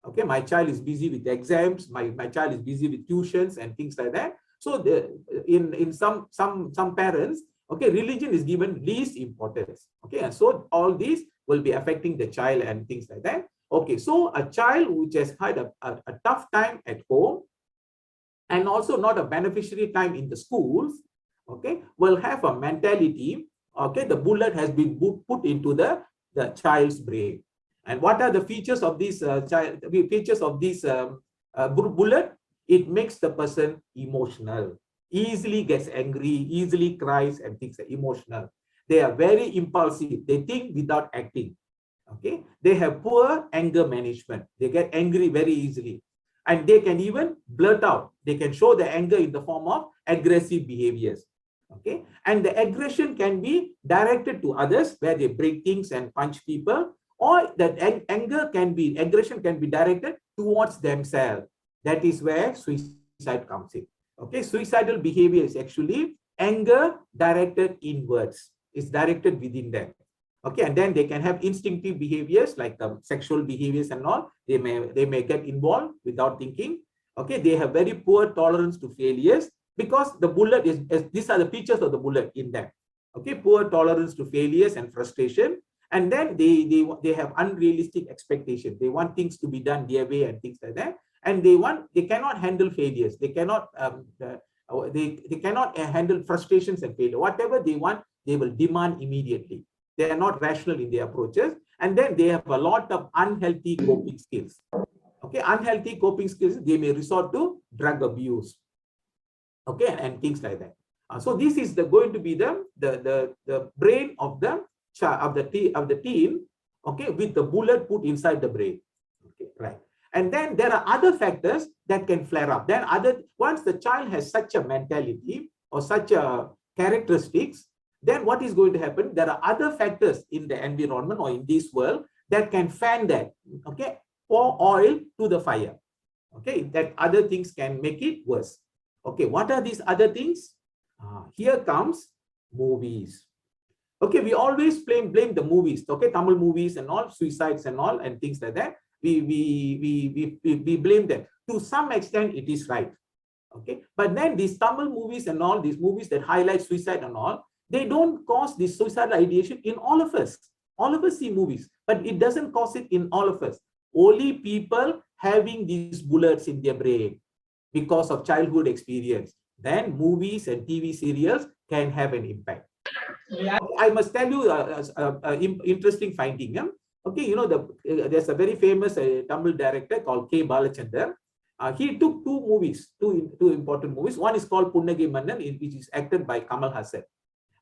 Okay, my child is busy with exams, my child is busy with tuitions and things like that. So in some parents, okay, religion is given least importance. Okay, and so all these will be affecting the child and things like that. Okay, so a child which has had a tough time at home and also not a beneficiary time in the schools, okay, will have a mentality, okay, the bullet has been put into the child's brain. And what are the features of this bullet? It makes the person emotional, easily gets angry, easily cries, and things like emotional. They are very impulsive. They think without acting. Okay, they have poor anger management. They get angry very easily, and they can even blurt out. They can show the anger in the form of aggressive behaviors. Okay, and the aggression can be directed to others, where they break things and punch people, or that aggression can be directed towards themselves. That is where suicide comes in. Okay, suicidal behavior is actually anger directed inwards. It's directed within them. Okay, and then they can have instinctive behaviors like sexual behaviors and all. They may get involved without thinking. Okay, they have very poor tolerance to failures, because the bullet is, these are the features of the bullet in them. Okay, poor tolerance to failures and frustration, and then they have unrealistic expectations. They want things to be done their way and things like that, and they cannot handle failures. They cannot they cannot handle frustrations and failure. Whatever they want, they will demand immediately. They are not rational in their approaches, and then they have a lot of unhealthy coping skills. Okay, unhealthy coping skills, they may resort to drug abuse. Okay, and things like that. So this is going to be the brain of the teen. Okay, with the bullet put inside the brain. Okay, right. And then there are other factors that can flare up. Then once the child has such a mentality or such a characteristics, then what is going to happen? There are other factors in the environment or in this world that can fan that. Okay, pour oil to the fire. Okay, that other things can make it worse. Okay, what are these other things? Here comes movies. Okay, we always blame the movies. Okay, Tamil movies and all, suicides and all, and things like that. We blame them. To some extent, it is right. Okay, but then these Tamil movies and all, these movies that highlight suicide and all, they don't cause this suicidal ideation in all of us. All of us see movies, but it doesn't cause it in all of us. Only people having these bullets in their brain because of childhood experience, then movies and TV serials can have an impact. Yeah. I must tell you an interesting finding. Okay, you know, there's a very famous Tamil director called K. Balachandar. He took two important movies. One is called Punnagi Mannan, which is acted by Kamal Haasan.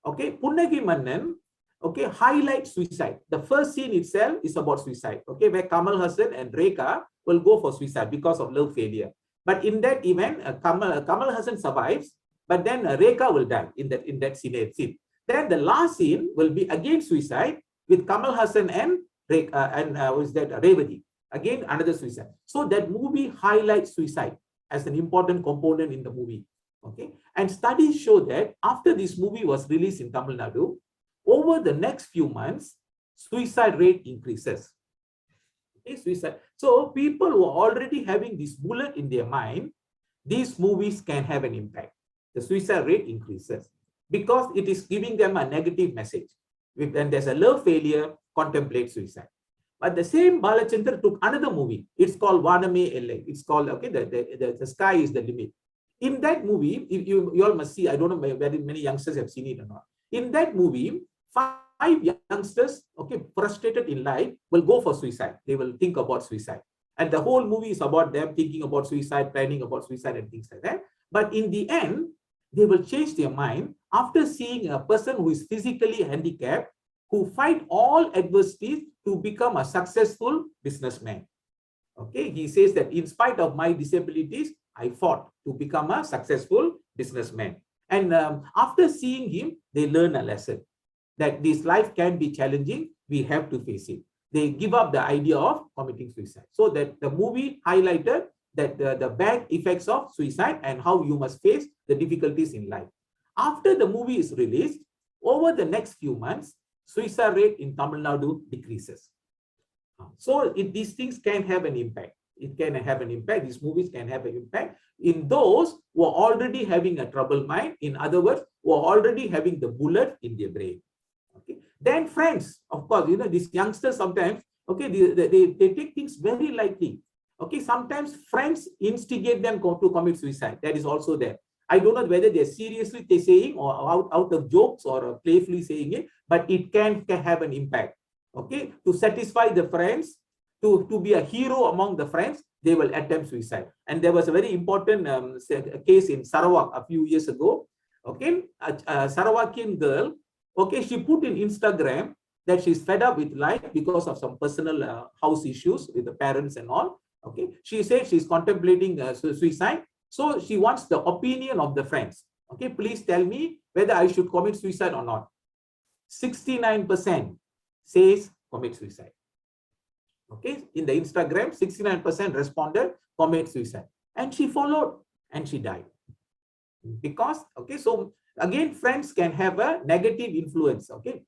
Okay, Punnagi Mannan, okay, highlights suicide. The first scene itself is about suicide. Okay, where Kamal Haasan and Rekha will go for suicide because of love failure. But in that event, Kamal Haasan survives, but then Rekha will die in that scene. Then the last scene will be again suicide with Kamal Haasan and Revati. Again, another suicide. So that movie highlights suicide as an important component in the movie. Okay, and studies show that after this movie was released in Tamil Nadu, over the next few months, suicide rate increases. Okay, suicide. So people who are already having this bullet in their mind, these movies can have an impact. The suicide rate increases because it is giving them a negative message. When there's a love failure, contemplate suicide. But the same Balachandra took another movie. It's called Vaname Ellai. It's called, okay, the sky is the limit. In that movie, you all must see, I don't know whether many youngsters have seen it or not. In that movie, 5 youngsters, okay, frustrated in life, will go for suicide. They will think about suicide. And the whole movie is about them thinking about suicide, planning about suicide and things like that. But in the end, they will change their mind after seeing a person who is physically handicapped, who fight all adversities to become a successful businessman. Okay, he says that in spite of my disabilities, I fought to become a successful businessman. And after seeing him, they learn a lesson that this life can be challenging. We have to face it. They give up the idea of committing suicide. So that the movie highlighted that the bad effects of suicide and how you must face the difficulties in life. After the movie is released, over the next few months, suicide rate in Tamil Nadu decreases. So these things can have an impact. It can have an impact. These movies can have an impact in those who are already having a troubled mind. In other words, who are already having the bullet in their brain. Okay. Then friends, of course, you know, these youngsters sometimes, okay, they take things very lightly. Okay, sometimes friends instigate them to commit suicide. That is also there. I don't know whether they're seriously saying or out of jokes or playfully saying it, but it can have an impact. Okay, to satisfy the friends, to be a hero among the friends, they will attempt suicide. And there was a very important case in Sarawak a few years ago. Okay, a Sarawakian girl, okay, she put in Instagram that she's fed up with life because of some personal house issues with the parents and all. Okay, she said she's contemplating suicide. So she wants the opinion of the friends. Okay, please tell me whether I should commit suicide or not. 69% says commit suicide. Okay, in the Instagram, 69% responded commit suicide. And she followed and she died. Because, okay, so again, friends can have a negative influence. Okay,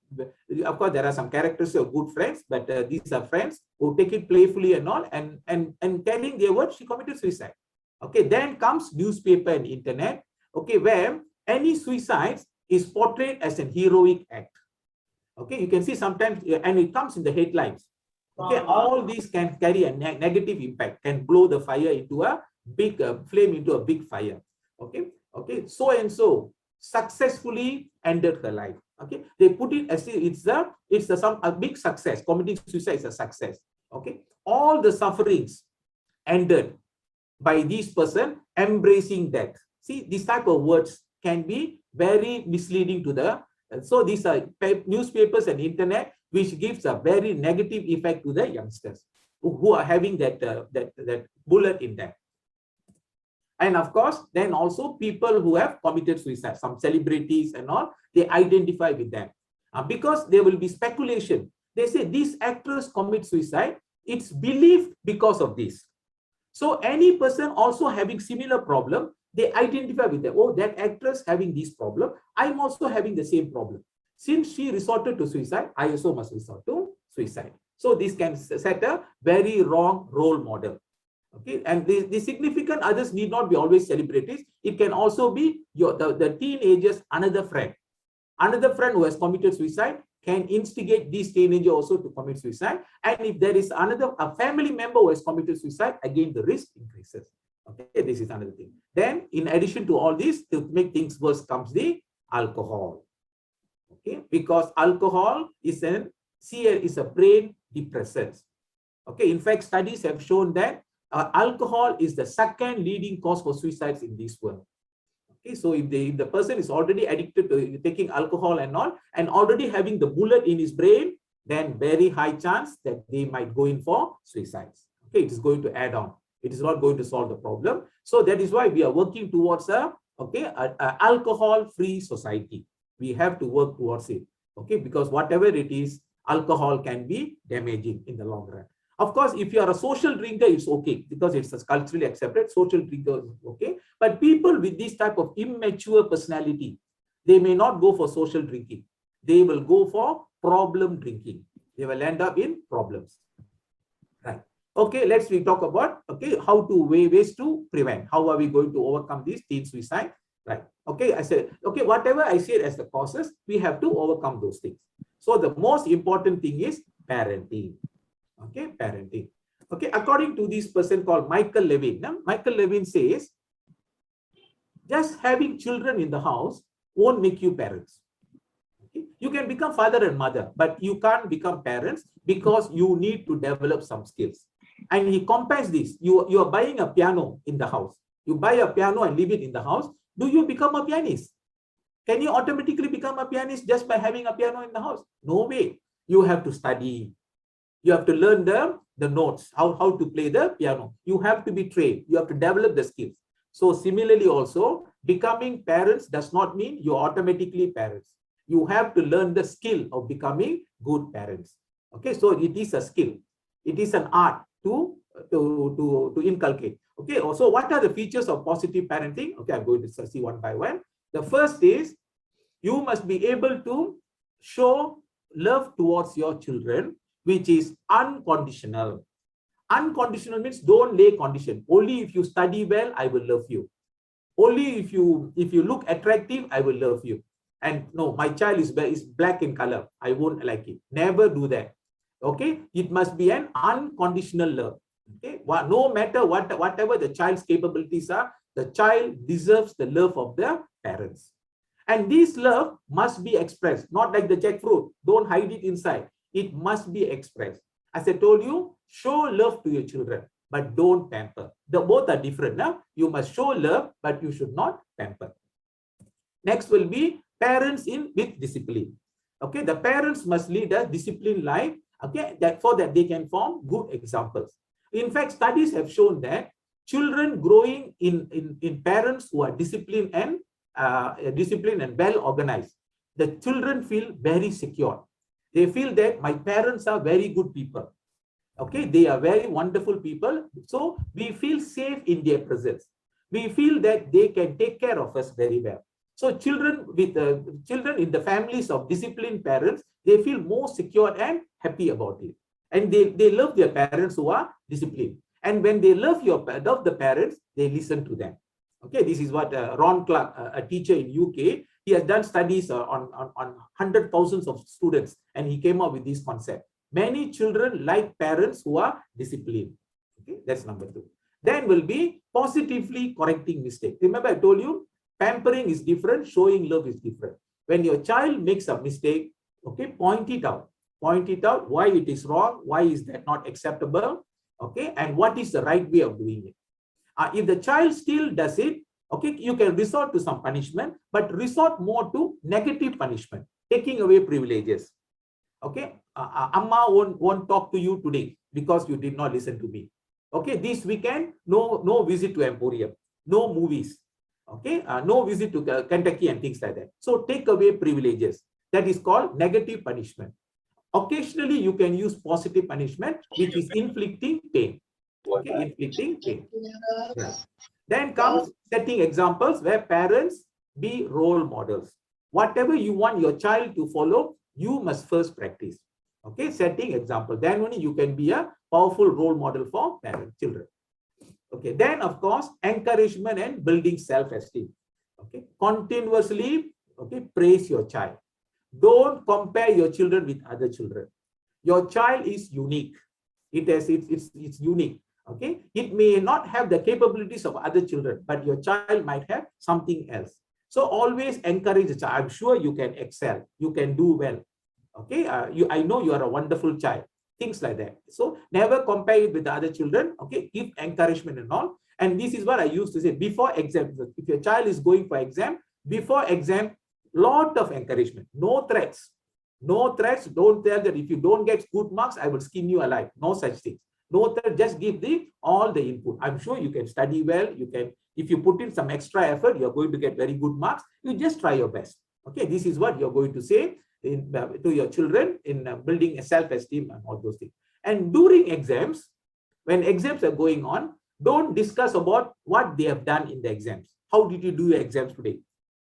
of course, there are some characters of good friends, but these are friends who take it playfully and all, and telling their words, she committed suicide. Okay, then comes newspaper and internet. Okay, where any suicide is portrayed as an heroic act. Okay, you can see sometimes, and it comes in the headlines. Okay, all these can carry a negative impact, can blow the fire into a big flame into a big fire. Okay, okay, so and so successfully ended her life. Okay, they put it as it's a big success. Committing suicide is a success. Okay, all the sufferings ended by this person embracing death. See, these type of words can be very misleading to the. So these are newspapers and internet, which gives a very negative effect to the youngsters who are having that bullet in them. And of course, then also people who have committed suicide, some celebrities and all, they identify with them. Because there will be speculation. They say this actress commits suicide. It's believed because of this. So any person also having similar problem, they identify with them. Oh, that actress having this problem. I'm also having the same problem. Since she resorted to suicide, I also must resort to suicide. So this can set a very wrong role model. Okay, and the significant others need not be always celebrities. It can also be the teenagers, another friend who has committed suicide can instigate these teenagers also to commit suicide. And if there is a family member who has committed suicide, again the risk increases. Okay, this is another thing. Then, in addition to all this, to make things worse, comes the alcohol. Okay, because alcohol is a brain depressant. Okay, in fact, studies have shown that alcohol is the second leading cause for suicides in this world. Okay, so if the person is already addicted to taking alcohol and all, and already having the bullet in his brain, then very high chance that they might go in for suicides. Okay, it is going to add on. It is not going to solve the problem. So that is why we are working towards a alcohol-free society. We have to work towards it. Okay, because whatever it is, alcohol can be damaging in the long run. Of course, if you are a social drinker, it's okay because it's culturally accepted. Social drinker is okay. But people with this type of immature personality, they may not go for social drinking. They will go for problem drinking. They will end up in problems. Right. Okay, let's talk about how to ways to prevent. How are we going to overcome this teen suicide? Right. Okay, I said, okay, whatever I said as the causes, we have to overcome those things. So the most important thing is parenting. Okay, parenting. Okay, according to this person called Michael Levin, Michael Levin says, just having children in the house won't make you parents. Okay? You can become father and mother, but you can't become parents because you need to develop some skills. And he compares this. You are buying a piano in the house. You buy a piano and leave it in the house. Do you become a pianist? Can you automatically become a pianist just by having a piano in the house? No way. You have to study. You have to learn the notes, how to play the piano. You have to be trained. You have to develop the skills. So similarly also, becoming parents does not mean you're automatically parents. You have to learn the skill of becoming good parents. Okay, so it is a skill. It is an art to inculcate. Okay, so what are the features of positive parenting? Okay, I'm going to see one by one. The first is you must be able to show love towards your children, which is unconditional. Unconditional means don't lay condition. Only if you study well, I will love you. Only if you look attractive, I will love you. And no, my child is black in color, I won't like it. Never do that. Okay, it must be an unconditional love. Okay, no matter whatever the child's capabilities are, the child deserves the love of their parents. And this love must be expressed, not like the jackfruit. Don't hide it inside. It must be expressed. As I told you, show love to your children, but don't pamper. Both are different. Now, you must show love, but you should not pamper. Next will be parents with discipline. Okay, the parents must lead a disciplined life. Okay, for that they can form good examples. In fact, studies have shown that children growing in parents who are disciplined and disciplined and well organized, the children feel very secure. They feel that my parents are very good people. Okay, they are very wonderful people. So we feel safe in their presence. We feel that they can take care of us very well. So children children in the families of disciplined parents, they feel more secure and happy about it. And they love their parents who are disciplined. And when they love the parents, they listen to them. Okay, this is what Ron Clark, a teacher in UK, he has done studies on hundred thousands of students, and he came up with this concept. Many children like parents who are disciplined. Okay, that's number 2. Then will be positively correcting mistakes. Remember, I told you, pampering is different, showing love is different. When your child makes a mistake, okay, point it out. Point it out why it is wrong, why is that not acceptable, okay, and what is the right way of doing it. If the child still does it, okay, you can resort to some punishment, but resort more to negative punishment, taking away privileges. Okay, Amma won't talk to you today because you did not listen to me. Okay, this weekend, no visit to Emporium, no movies. Okay, no visit to Kentucky and things like that. So take away privileges. That is called negative punishment. Occasionally, you can use positive punishment, which is inflicting pain. Okay, inflicting pain. Yeah. Then comes setting examples where parents be role models. Whatever you want your child to follow, you must first practice. Okay, setting example. Then only you can be a powerful role model for parents, children. Okay, then of course, encouragement and building self-esteem. Okay, continuously, okay, praise your child. Don't compare your children with other children. Your child is unique. It's unique. Okay, it may not have the capabilities of other children, but your child might have something else. So always encourage the child. I'm sure you can excel. You can do well. Okay, I know you are a wonderful child. Things like that. So never compare it with the other children. Okay, give encouragement and all. And this is what I used to say before exam. If your child is going for exam, before exam, lot of encouragement. No threats. No threats. Don't tell that if you don't get good marks, I will skin you alive. No such things. No threat. Just give all the input. I'm sure you can study well. You can, if you put in some extra effort, you're going to get very good marks. You just try your best. Okay, this is what you're going to say to your children in building a self-esteem and all those things. And during exams, when exams are going on, don't discuss about what they have done in the exams. How did you do your exams today?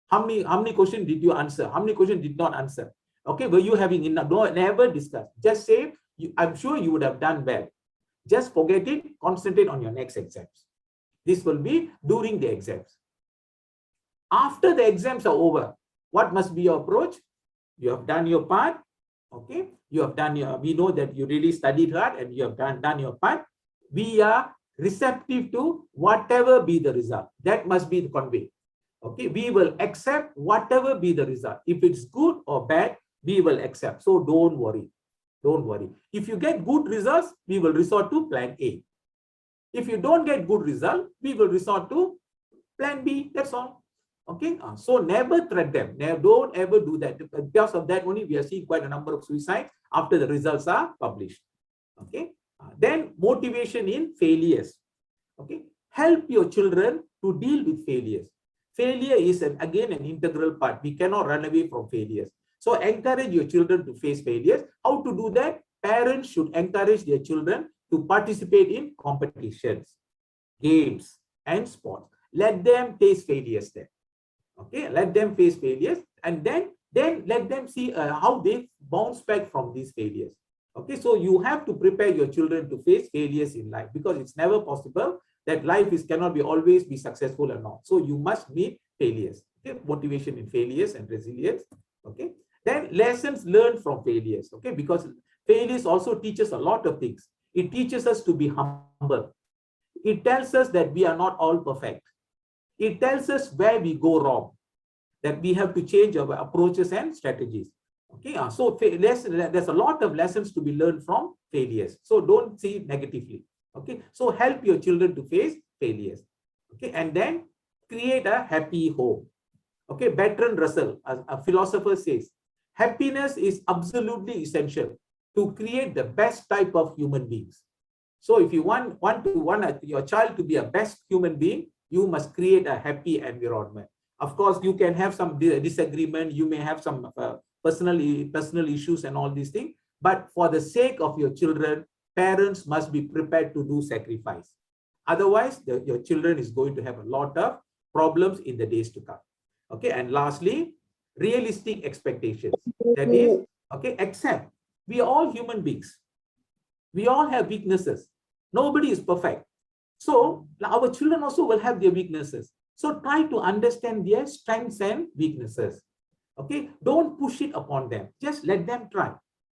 How many questions did you answer? How many questions did not answer? Okay, were you having enough? No, never discuss. Just say, I'm sure you would have done well. Just forget it. Concentrate on your next exams. This will be during the exams. After the exams are over, what must be your approach? You have done your part. Okay, you have done your, we know that you really studied hard and you have done your part. We are receptive to whatever be the result. That must be conveyed. Okay, we will accept whatever be the result. If it's good or bad, we will accept. So don't worry. Don't worry. If you get good results, we will resort to plan A. If you don't get good result, we will resort to plan B. That's all. Okay, so never threat them. Never, don't ever do that. Because of that only, we are seeing quite a number of suicides after the results are published. Okay, then motivation in failures. Okay, help your children to deal with failures. Failure is again an integral part. We cannot run away from failures. So encourage your children to face failures. How to do that? Parents should encourage their children to participate in competitions, games, and sports. Let them face failures there. Okay, let them face failures, and then let them see how they bounce back from these failures. Okay, so you have to prepare your children to face failures in life, because it's never possible that life cannot be always be successful or not. So you must meet failures. Okay, motivation in failures and resilience. Okay, then lessons learned from failures. Okay, because failures also teaches a lot of things. It teaches us to be humble. It tells us that we are not all perfect. It tells us where we go wrong, that we have to change our approaches and strategies. Okay, so there's a lot of lessons to be learned from failures. So don't see it negatively. Okay, so help your children to face failures. Okay, and then create a happy home. Okay, Bertrand Russell, a philosopher, says happiness is absolutely essential to create the best type of human beings. So if you want your child to be a best human being, you must create a happy environment. Of course, you can have some disagreement. You may have some personal issues and all these things. But for the sake of your children, parents must be prepared to do sacrifice. Otherwise, your children is going to have a lot of problems in the days to come. Okay, and lastly, realistic expectations. That is, okay, accept we are all human beings. We all have weaknesses. Nobody is perfect. So our children also will have their weaknesses. So try to understand their strengths and weaknesses. Okay, don't push it upon them. Just let them try.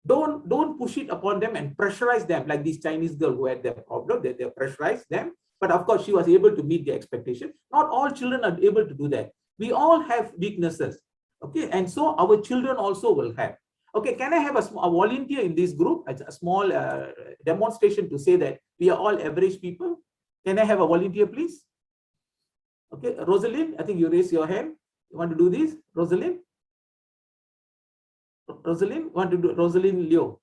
Don't push it upon them and pressurize them like this Chinese girl who had their problem. They pressurized them. But of course, she was able to meet the expectation. Not all children are able to do that. We all have weaknesses. Okay, and so our children also will have. Okay, can I have a volunteer in this group, a small demonstration to say that we are all average people? Can I have a volunteer, please? Okay, Rosalind, I think you raised your hand. You want to do this, Rosalind? Rosalind, want to do Rosalind Leo?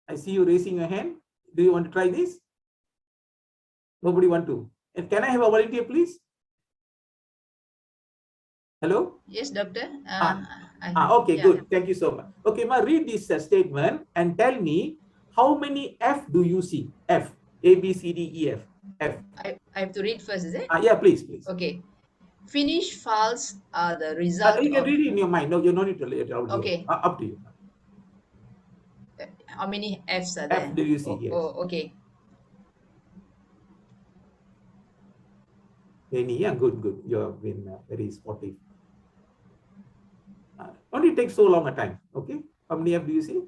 I see you raising your hand. Do you want to try this? Nobody want to. And can I have a volunteer, please? Hello? Yes, doctor. Okay, yeah. Good. Thank you so much. Okay, ma, read this statement and tell me how many F do you see? F. A, B, C, D, E, F. F. I have to read first, is it? Yeah, please. Okay. Finish files are the result. You can read it in your mind. No, you don't need to lay it out. Okay. Up to you. How many Fs are there? F do you see? Yes. Oh, okay. Any? Yeah, good. You have been very sportive. Only takes so long a time. Okay. How many F do you see?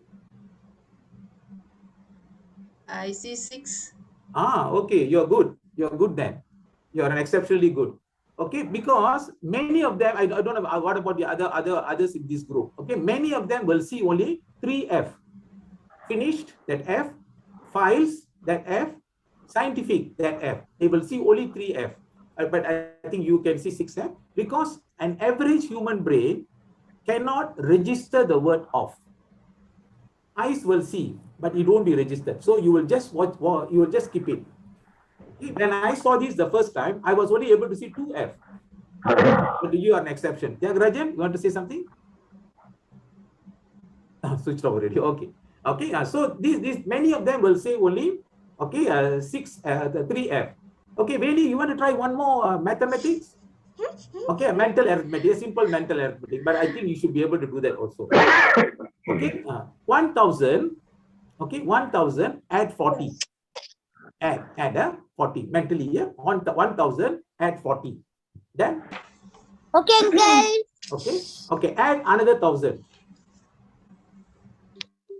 I see 6. Okay. You're good. You're good then. You're an exceptionally good. Okay, because many of them, I don't know what about the others in this group. Okay, many of them will see only 3F. Finished, that F. Files, that F. Scientific, that F. They will see only 3F. But I think you can see 6F because an average human brain cannot register the word off. Eyes will see, but it won't be registered. So you will just watch, you will just skip it. When I saw this the first time, I was only able to see 2F. But you are an exception. Rajan, you want to say something? Switched off already. Okay. So these many of them will say only 3F. Okay, Veli, you want to try one more mathematics? Okay, mental arithmetic, simple mental arithmetic. But I think you should be able to do that also. Okay, 1,000. Okay, 1,000 add 40. Add 40 mentally here. 1,000 add 40. Then. Okay, guys. Okay. Add another 1,000.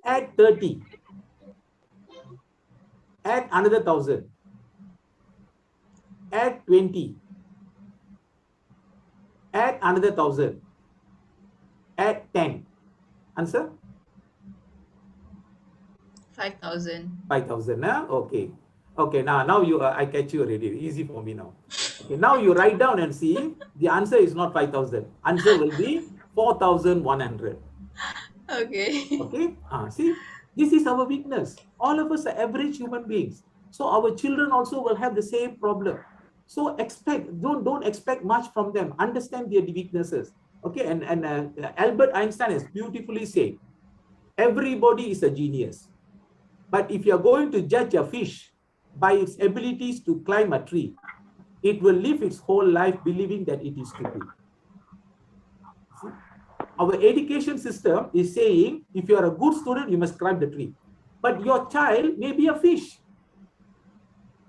Add 30. Add another 1,000. Add 20. Add another 1,000. Add 10. Answer? 5,000. 5,000. Okay. Okay. Now you I catch you already. Easy for me now. Okay. Now you write down and see. The answer is not 5,000. Answer will be 4,100. Okay. Okay. See, this is our weakness. All of us are average human beings. So our children also will have the same problem. So don't expect much from them. Understand their weaknesses. Okay. And Albert Einstein has beautifully said, everybody is a genius. But if you're going to judge a fish by its abilities to climb a tree, it will live its whole life believing that it is stupid. See? Our education system is saying, if you are a good student, you must climb the tree. But your child may be a fish.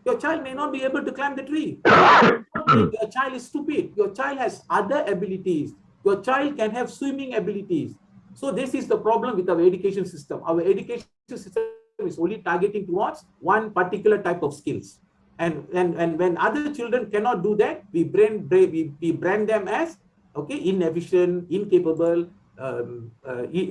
Your child may not be able to climb the tree. Your child is stupid. Your child has other abilities. Your child can have swimming abilities. So this is the problem with our education system. Our education system is only targeting towards one particular type of skills. And when other children cannot do that, we brand them as inefficient, incapable,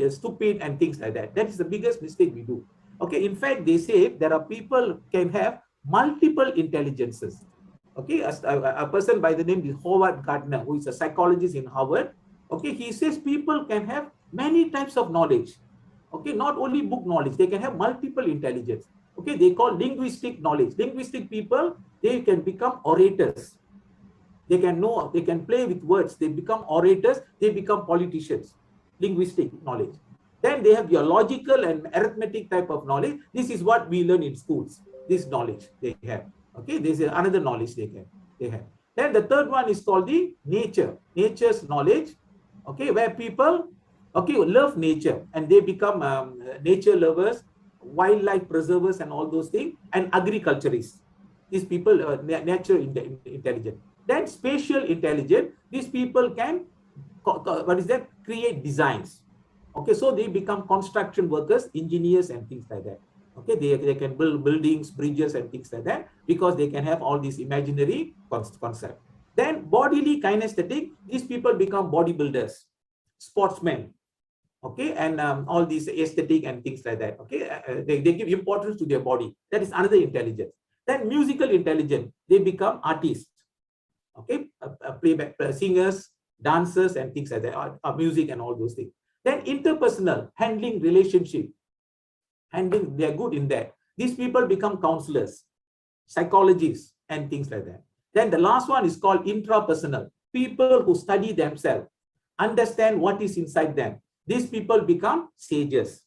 stupid, and things like that. That is the biggest mistake we do. Okay, in fact, they say there are people can have multiple intelligences. Okay, a person by the name is Howard Gardner, who is a psychologist in Harvard. Okay, he says people can have many types of knowledge. Okay, not only book knowledge, they can have multiple intelligence. Okay, they call linguistic knowledge. Linguistic people, they can become orators. They can know, they can play with words. They become orators. They become politicians. Linguistic knowledge. Then they have your logical and arithmetic type of knowledge. This is what we learn in schools. This knowledge they have. Okay, this is another knowledge they have. Then the third one is called the nature's knowledge. Okay, where people love nature and they become nature lovers, wildlife preservers, and all those things, and agriculturists. These people nature intelligent. Then spatial intelligence. These people can create designs. Okay, so they become construction workers, engineers, and things like that. Okay, they can build buildings, bridges, and things like that, because they can have all these imaginary concept. Then bodily kinesthetic, these people become bodybuilders, sportsmen, okay, and all these aesthetic and things like that. Okay, they give importance to their body. That is another intelligence. Then musical intelligence, they become artists, okay, playback singers, dancers, and things like that, music and all those things. Then interpersonal, handling relationship, they are good in that. These people become counselors, psychologists, and things like that. Then the last one is called intrapersonal, people who study themselves, understand what is inside them. These people become sages,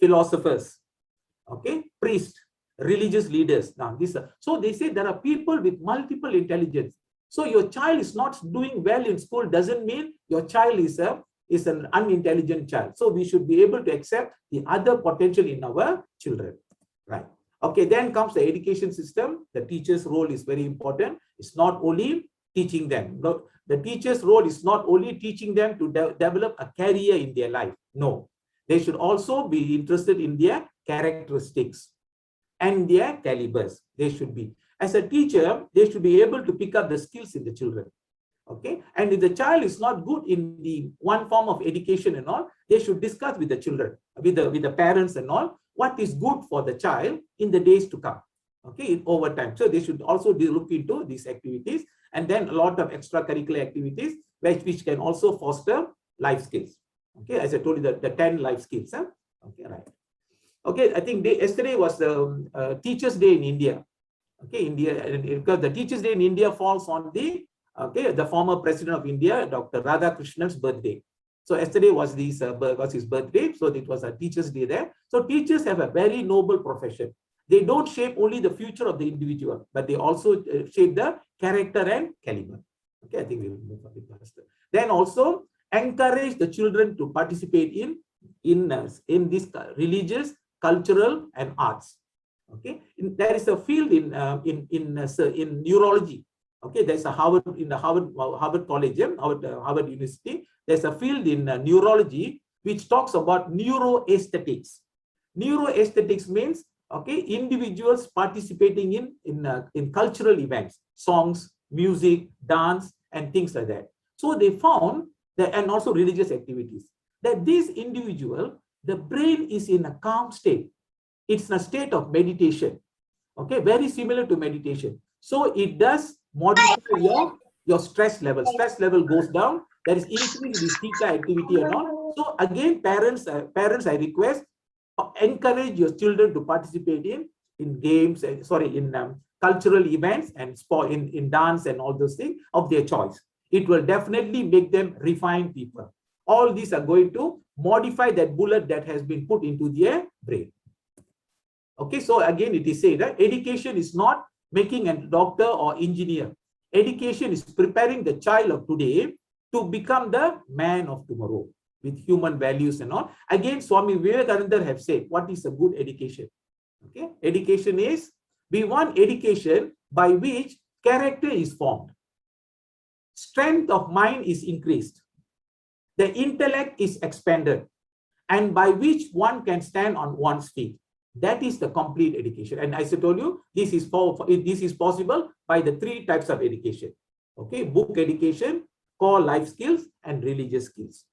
philosophers, okay, priests, religious leaders. Now, so they say there are people with multiple intelligence. So your child is not doing well in school doesn't mean your child is an unintelligent child. So we should be able to accept the other potential in our children, right? Okay, then comes the education system. The teacher's role is very important. It's not only teaching them. The teacher's role is not only teaching them to develop a career in their life. No, they should also be interested in their characteristics and their calibers. They should be. As a teacher, they should be able to pick up the skills in the children. Okay, and if the child is not good in the one form of education and all, they should discuss with the children, with the parents and all, what is good for the child in the days to come. Okay, over time. So they should also look into these activities, and then a lot of extracurricular activities which can also foster life skills. Okay, as I told you, the 10 life skills. Huh? Okay, right. Okay, I think yesterday was the Teachers' Day in India. Okay, because the Teachers' Day in India falls on the former President of India, Dr. Radhakrishnan's birthday. So yesterday was his birthday, so it was a Teachers' Day there. So teachers have a very noble profession. They don't shape only the future of the individual, but they also shape the character and caliber. Okay, I think we will move a bit faster. Then also encourage the children to participate in this religious, cultural, and arts. Okay, there is a field in neurology. Okay, there's a Harvard College, Harvard University. There's a field in neurology which talks about neuroaesthetics. Neuroaesthetics means individuals participating in cultural events, songs, music, dance, and things like that. So they found that, and also religious activities, that this individual, the brain is in a calm state. It's in a state of meditation. Okay, very similar to meditation. So it does modify your stress level. Stress level goes down. There is increase in this theta activity and all. So again, parents, I request, encourage your children to participate in games, in cultural events and sport, in dance and all those things of their choice. It will definitely make them refined people. All these are going to modify that bullet that has been put into their brain. Okay, so again, it is said that education is not making a doctor or engineer. Education is preparing the child of today to become the man of tomorrow with human values and all. Again, Swami Vivekananda have said, what is a good education? Okay, education is, we want education by which character is formed. Strength of mind is increased. The intellect is expanded, and by which one can stand on one's feet. That is the complete education. And as I told you, this is possible by the 3 types of education. Okay, book education, core life skills, and religious skills.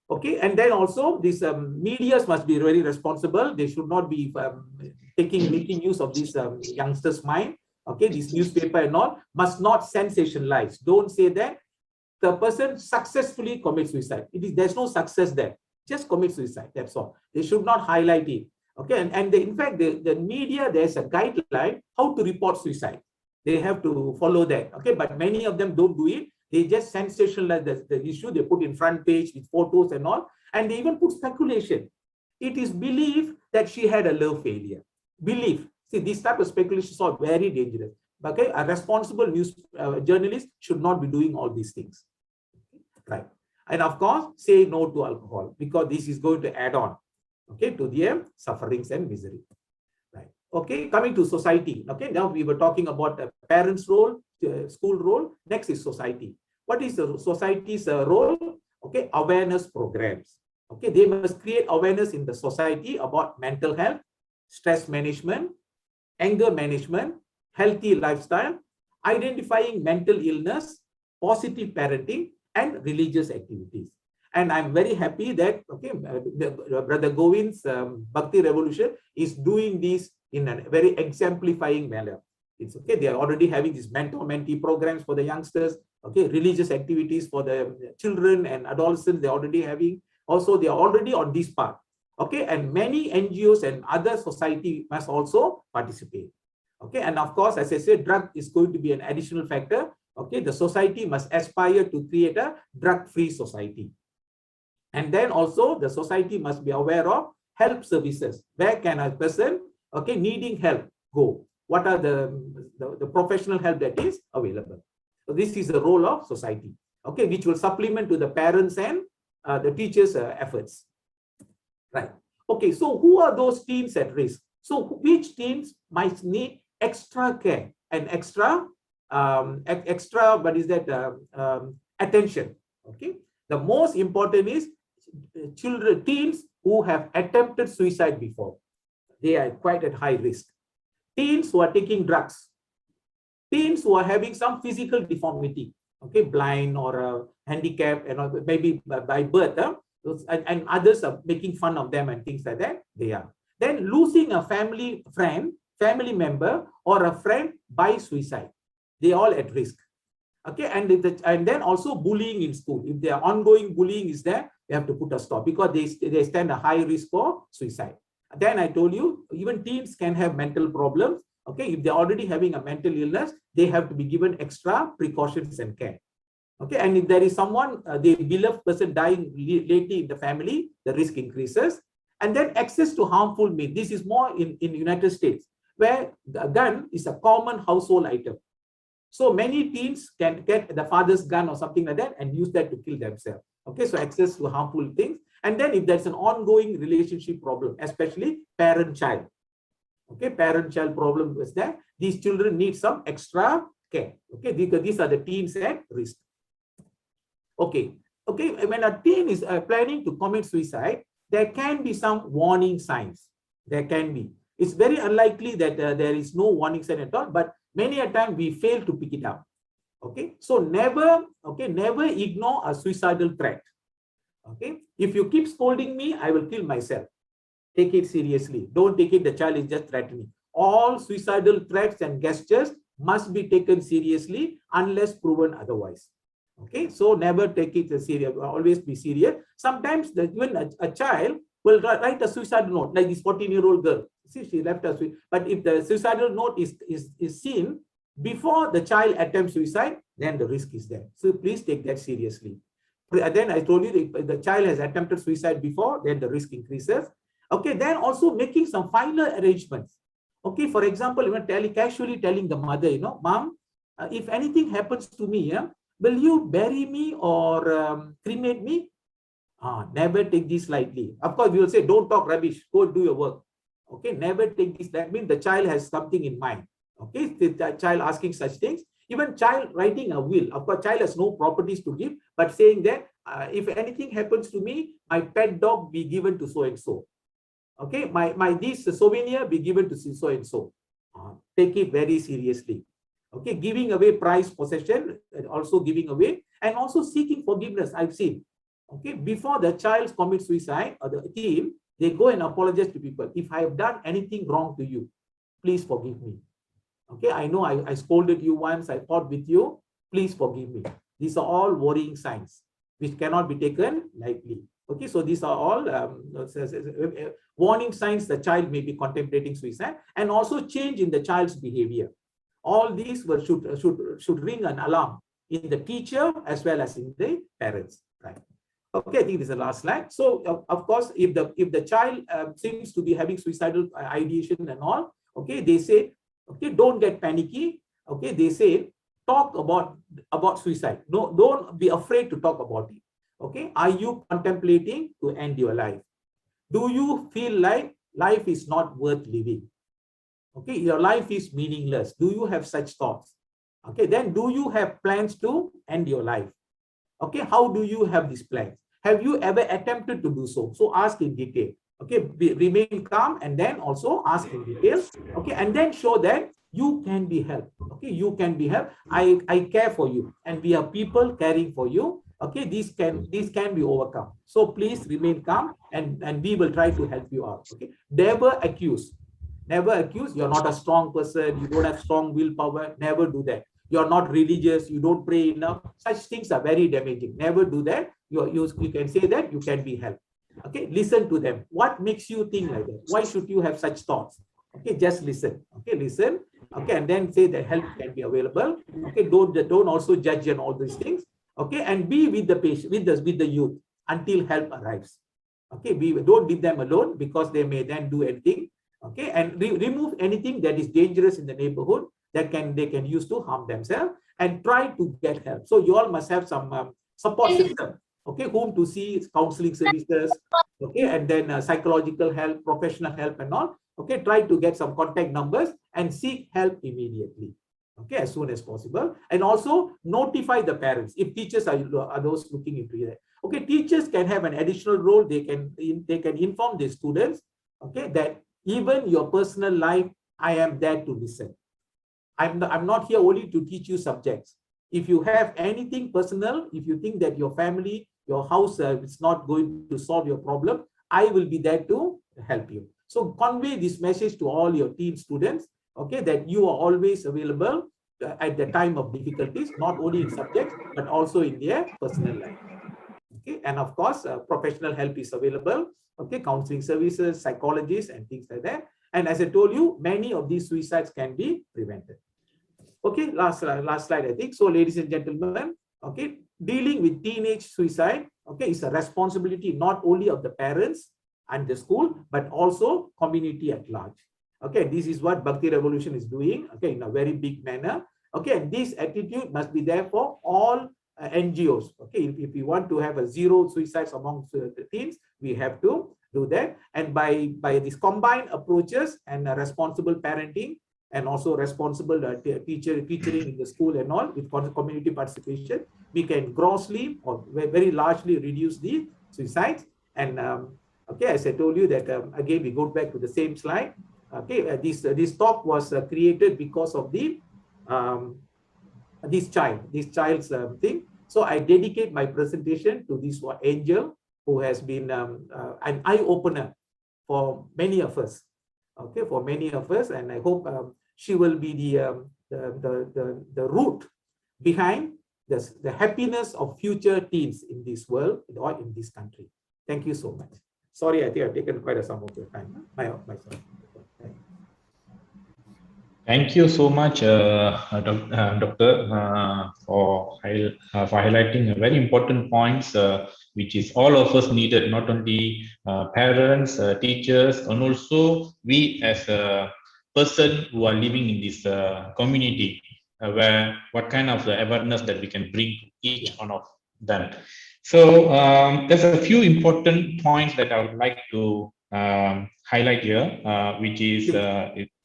Okay, and then also these medias must be very responsible. They should not be making use of these youngsters' mind. Okay, this newspaper and all must not sensationalize. Don't say that the person successfully commits suicide. There's no success there. Just commit suicide. That's all. They should not highlight it. Okay, in fact, the media, there's a guideline how to report suicide. They have to follow that. Okay, but many of them don't do it. They just sensationalize the issue. They put in front page with photos and all, and they even put speculation. It is believed that she had a love failure. Belief. See, this type of speculations are very dangerous. Okay, a responsible news journalist should not be doing all these things. Right. And of course, say no to alcohol, because this is going to add on, okay, to their sufferings and misery. Right. Okay, coming to society. Okay, now we were talking about the parents' role, school role. Next is society. What is the society's role? Okay, awareness programs. Okay, they must create awareness in the society about mental health, stress management, anger management, healthy lifestyle, identifying mental illness, positive parenting, and religious activities. And I'm very happy that, okay, Brother Govind's Bhakti Revolution is doing this in a very exemplifying manner. It's okay, they are already having these mentor-mentee programs for the youngsters, okay, religious activities for the children and adolescents, they're already having. Also, they are already on this path. Okay, and many NGOs and other society must also participate. Okay, and of course, as I said, drug is going to be an additional factor. Okay, the society must aspire to create a drug-free society. And then also the society must be aware of help services. Where can a person, okay, needing help go? What are the professional help that is available? So this is the role of society, okay, which will supplement to the parents and the teachers' efforts. Right. Okay, so who are those teens at risk? So which teens might need extra care and extra attention? Okay, the most important is teens who have attempted suicide before. They are quite at high risk. Teens who are taking drugs, teens who are having some physical deformity, okay, blind or handicapped, and maybe by birth, and others are making fun of them and things like that. They are then losing a family member, or a friend by suicide. They all at risk. Okay, and then also bullying in school. If their ongoing bullying is there, they have to put a stop, because they stand a high risk for suicide. Then I told you, even teens can have mental problems. Okay, if they're already having a mental illness, they have to be given extra precautions and care. Okay, and if there is someone, the beloved person dying lately in the family, the risk increases. And then access to harmful means. This is more in the United States, where the gun is a common household item. So many teens can get the father's gun or something like that and use that to kill themselves. Okay, so access to harmful things. And then if there's an ongoing relationship problem, especially parent-child. Okay, parent-child problem is there. These children need some extra care. Okay, because these are the teens at risk. Okay, when a teen is planning to commit suicide, there can be some warning signs. There can be. It's very unlikely that there is no warning sign at all, but many a time we fail to pick it up. Okay, so never ignore a suicidal threat. Okay, if you keep scolding me, I will kill myself. Take it seriously. Don't take it the child is just threatening. All suicidal threats and gestures must be taken seriously unless proven otherwise. Okay, so never take it serious. Always be serious. Sometimes even a child will write a suicidal note, like this 14-year-old girl. See, she left us. But if the suicidal note is seen before the child attempts suicide, then the risk is there. So please take that seriously. Then I told you, if the child has attempted suicide before, then the risk increases. Okay, then also making some final arrangements. Okay, for example, even casually telling the mother, Mom, if anything happens to me, will you bury me or cremate me? Never take this lightly. Of course, we will say, don't talk rubbish, go do your work. Okay, never take this. That means the child has something in mind. Okay, the child asking such things. Even child writing a will. Of course, child has no properties to give, but saying that if anything happens to me, my pet dog be given to so and so. Okay, this souvenir be given to so and so. Take it very seriously. Okay, giving away prized possession, and also giving away, and also seeking forgiveness. I've seen. Okay, before the child commits suicide or the teen, they go and apologize to people. If I have done anything wrong to you, please forgive me. Okay, I know I scolded you once, I fought with you, please forgive me. These are all worrying signs which cannot be taken lightly. Okay, so these are all warning signs the child may be contemplating suicide, and also change in the child's behavior. All these should ring an alarm in the teacher as well as in the parents. Right. Okay, I think this is the last slide. So of course, if the child seems to be having suicidal ideation and all, okay, they say, okay, don't get panicky. Okay, they say talk about suicide. No, don't be afraid to talk about it. Okay, are you contemplating to end your life? Do you feel like life is not worth living? Okay, your life is meaningless. Do you have such thoughts? Okay, then do you have plans to end your life? Okay, how do you have these plans? Have you ever attempted to do so? So ask in detail. Okay, remain calm and then also ask in detail. Okay, and then show that you can be helped. Okay, you can be helped. I care for you, and we are people caring for you. Okay, these can be overcome. So please remain calm, and we will try to help you out. Okay, never accuse. Never accuse. You're not a strong person. You don't have strong willpower. Never do that. You're not religious. You don't pray enough. Such things are very damaging. Never do that. You can say that you can be helped. Okay, listen to them. What makes you think like that? Why should you have such thoughts? Okay, just listen. Okay, listen. Okay, and then say that help can be available. Okay, don't also judge and all these things. Okay, and be with the patient, with the youth until help arrives. Okay, don't leave them alone because they may then do anything. Okay, and remove anything that is dangerous in the neighborhood that they can use to harm themselves, and try to get help. So you all must have some support system. Okay, whom to see, counseling services. Okay, and then psychological help, professional help, and all. Okay, try to get some contact numbers and seek help immediately. Okay, as soon as possible, and also notify the parents if teachers are those looking into it. Okay, teachers can have an additional role. They can inform the students. Okay, that even your personal life, I am there to listen. I'm not here only to teach you subjects. If you have anything personal, if you think that your family, your house is not going to solve your problem, I will be there to help you. So convey this message to all your teen students, okay, that you are always available at the time of difficulties, not only in subjects, but also in their personal life. Okay, and of course, professional help is available. Okay, counseling services, psychologists, and things like that. And as I told you, many of these suicides can be prevented. Okay, last slide, I think. So, ladies and gentlemen, okay, dealing with teenage suicide, okay, is a responsibility not only of the parents and the school, but also community at large. Okay, this is what Bhakti Revolution is doing, okay, in a very big manner. Okay, and this attitude must be there for all NGOs. Okay, if we want to have a zero suicides among the teens, we have to do that. And by these combined approaches and responsible parenting, and also responsible teaching in the school and all, with community participation, we can grossly or very largely reduce the suicides. And okay, as I told you that again, we go back to the same slide. Okay, this talk was created because of the this child's thing. So I dedicate my presentation to this angel who has been an eye-opener for many of us. Okay, for many of us, and I hope she will be the root behind the happiness of future teens in this world or in this country. Thank you so much. Sorry, I think I've taken quite some of your time. Myself. Thank you so much, Doctor, for highlighting very important points, which is all of us needed, not only parents, teachers, and also we as a person who are living in this community, where what kind of awareness that we can bring to each one of them. So there's a few important points that I would like to highlight here, which is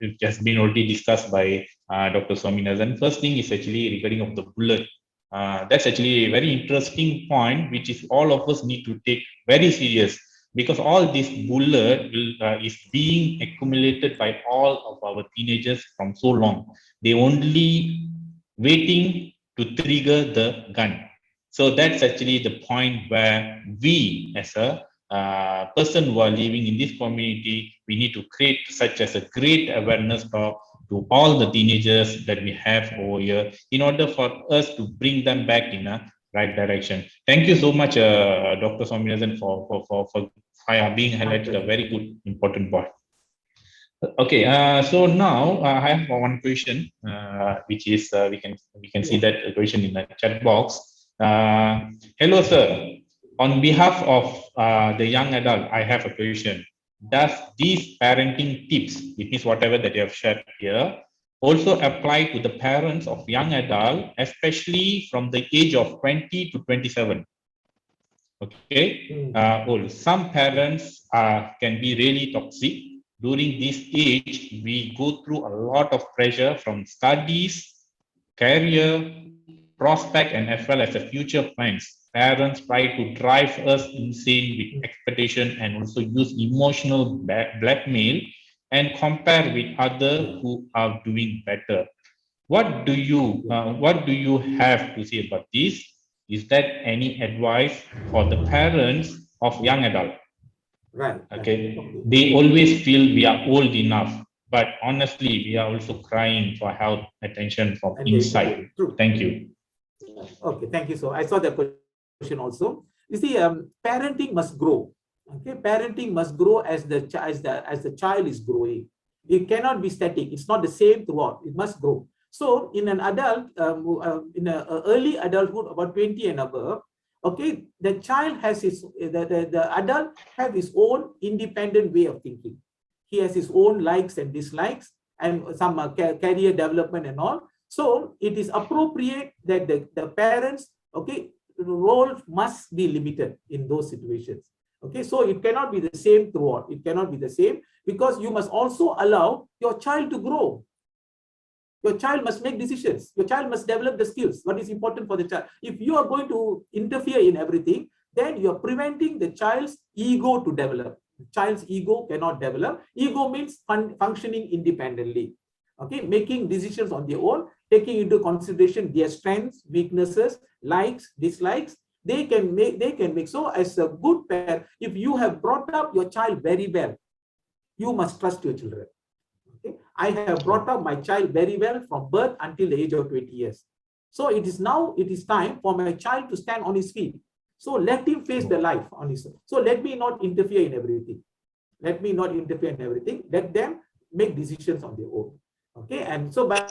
it has been already discussed by Dr. Swamenathan. First thing is actually regarding of the bullet. That's actually a very interesting point, which is all of us need to take very serious, because all this bullet is being accumulated by all of our teenagers from so long. They only waiting to trigger the gun. So that's actually the point where we as a person who are living in this community, we need to create such as a great awareness talk to all the teenagers that we have over here in order for us to bring them back in a right direction. Thank you so much, Dr. Swamenathan, for being highlighted a very good important point. Okay, so now I have one question, which is we can see that question in the chat box. Hello, sir. On behalf of the young adult, I have a question. Does these parenting tips, it means whatever that you have shared here, also apply to the parents of young adult, especially from the age of 20 to 27? Okay, some parents can be really toxic. During this age, we go through a lot of pressure from studies, career, prospect, and as well as the future plans. Parents try to drive us insane with expectation and also use emotional blackmail and compare with others who are doing better. What do you have to say about this? Is that any advice for the parents of young adult? Right. Okay. They always feel we are old enough, but honestly, we are also crying for help, attention from inside. Thank you. Okay, thank you. So I saw that question also. You see, parenting must grow. Okay, parenting must grow as the child is growing. It cannot be static. It's not the same throughout. It must grow. So in an adult, in an early adulthood, about 20 and above, okay, the child has the adult have his own independent way of thinking. He has his own likes and dislikes and some career development and all. So it is appropriate that the parents, okay, role must be limited in those situations. Okay, so it cannot be the same throughout. It cannot be the same because you must also allow your child to grow. Your child must make decisions. Your child must develop the skills. What is important for the child? If you are going to interfere in everything, then you are preventing the child's ego to develop. The child's ego cannot develop. Ego means functioning independently. Okay, making decisions on their own, taking into consideration their strengths, weaknesses, likes, dislikes. They can make. So as a good parent, if you have brought up your child very well, you must trust your children. Okay? I have brought up my child very well from birth until the age of 20 years. So it is time for my child to stand on his feet. So let him face the life on his own. So let me not interfere in everything. Let me not interfere in everything. Let them make decisions on their own. Okay, and so by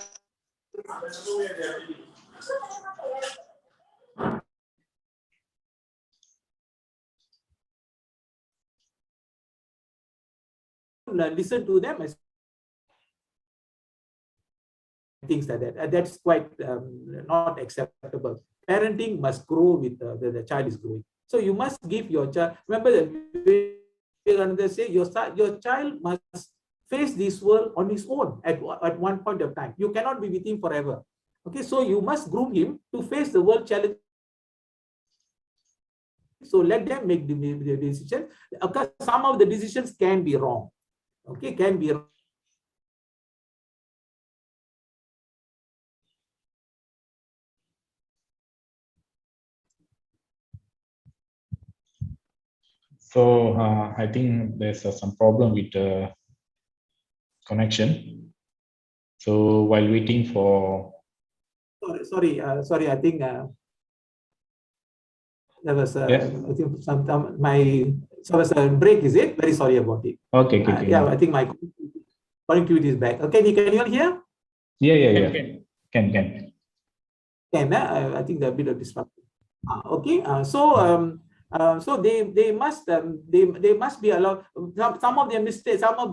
listen to them as things like that. That's quite not acceptable. Parenting must grow with the child is growing. So you must give your child. Remember that they say your child must face this world on his own at one point of time. You cannot be with him forever. Okay, so you must groom him to face the world challenge. So let them make the decision. Because some of the decisions can be wrong. Okay, can be wrong. So I think there's some problem with the connection. So while waiting for Sorry. I think there was yes. I think some was a break. Is it? Very sorry about it. Okay. Yeah, I think my connectivity is back. Okay, can you all hear? Yeah. Can. Can I think there's a bit of disruption. Okay. So they must be allowed. Some of their mistakes, some of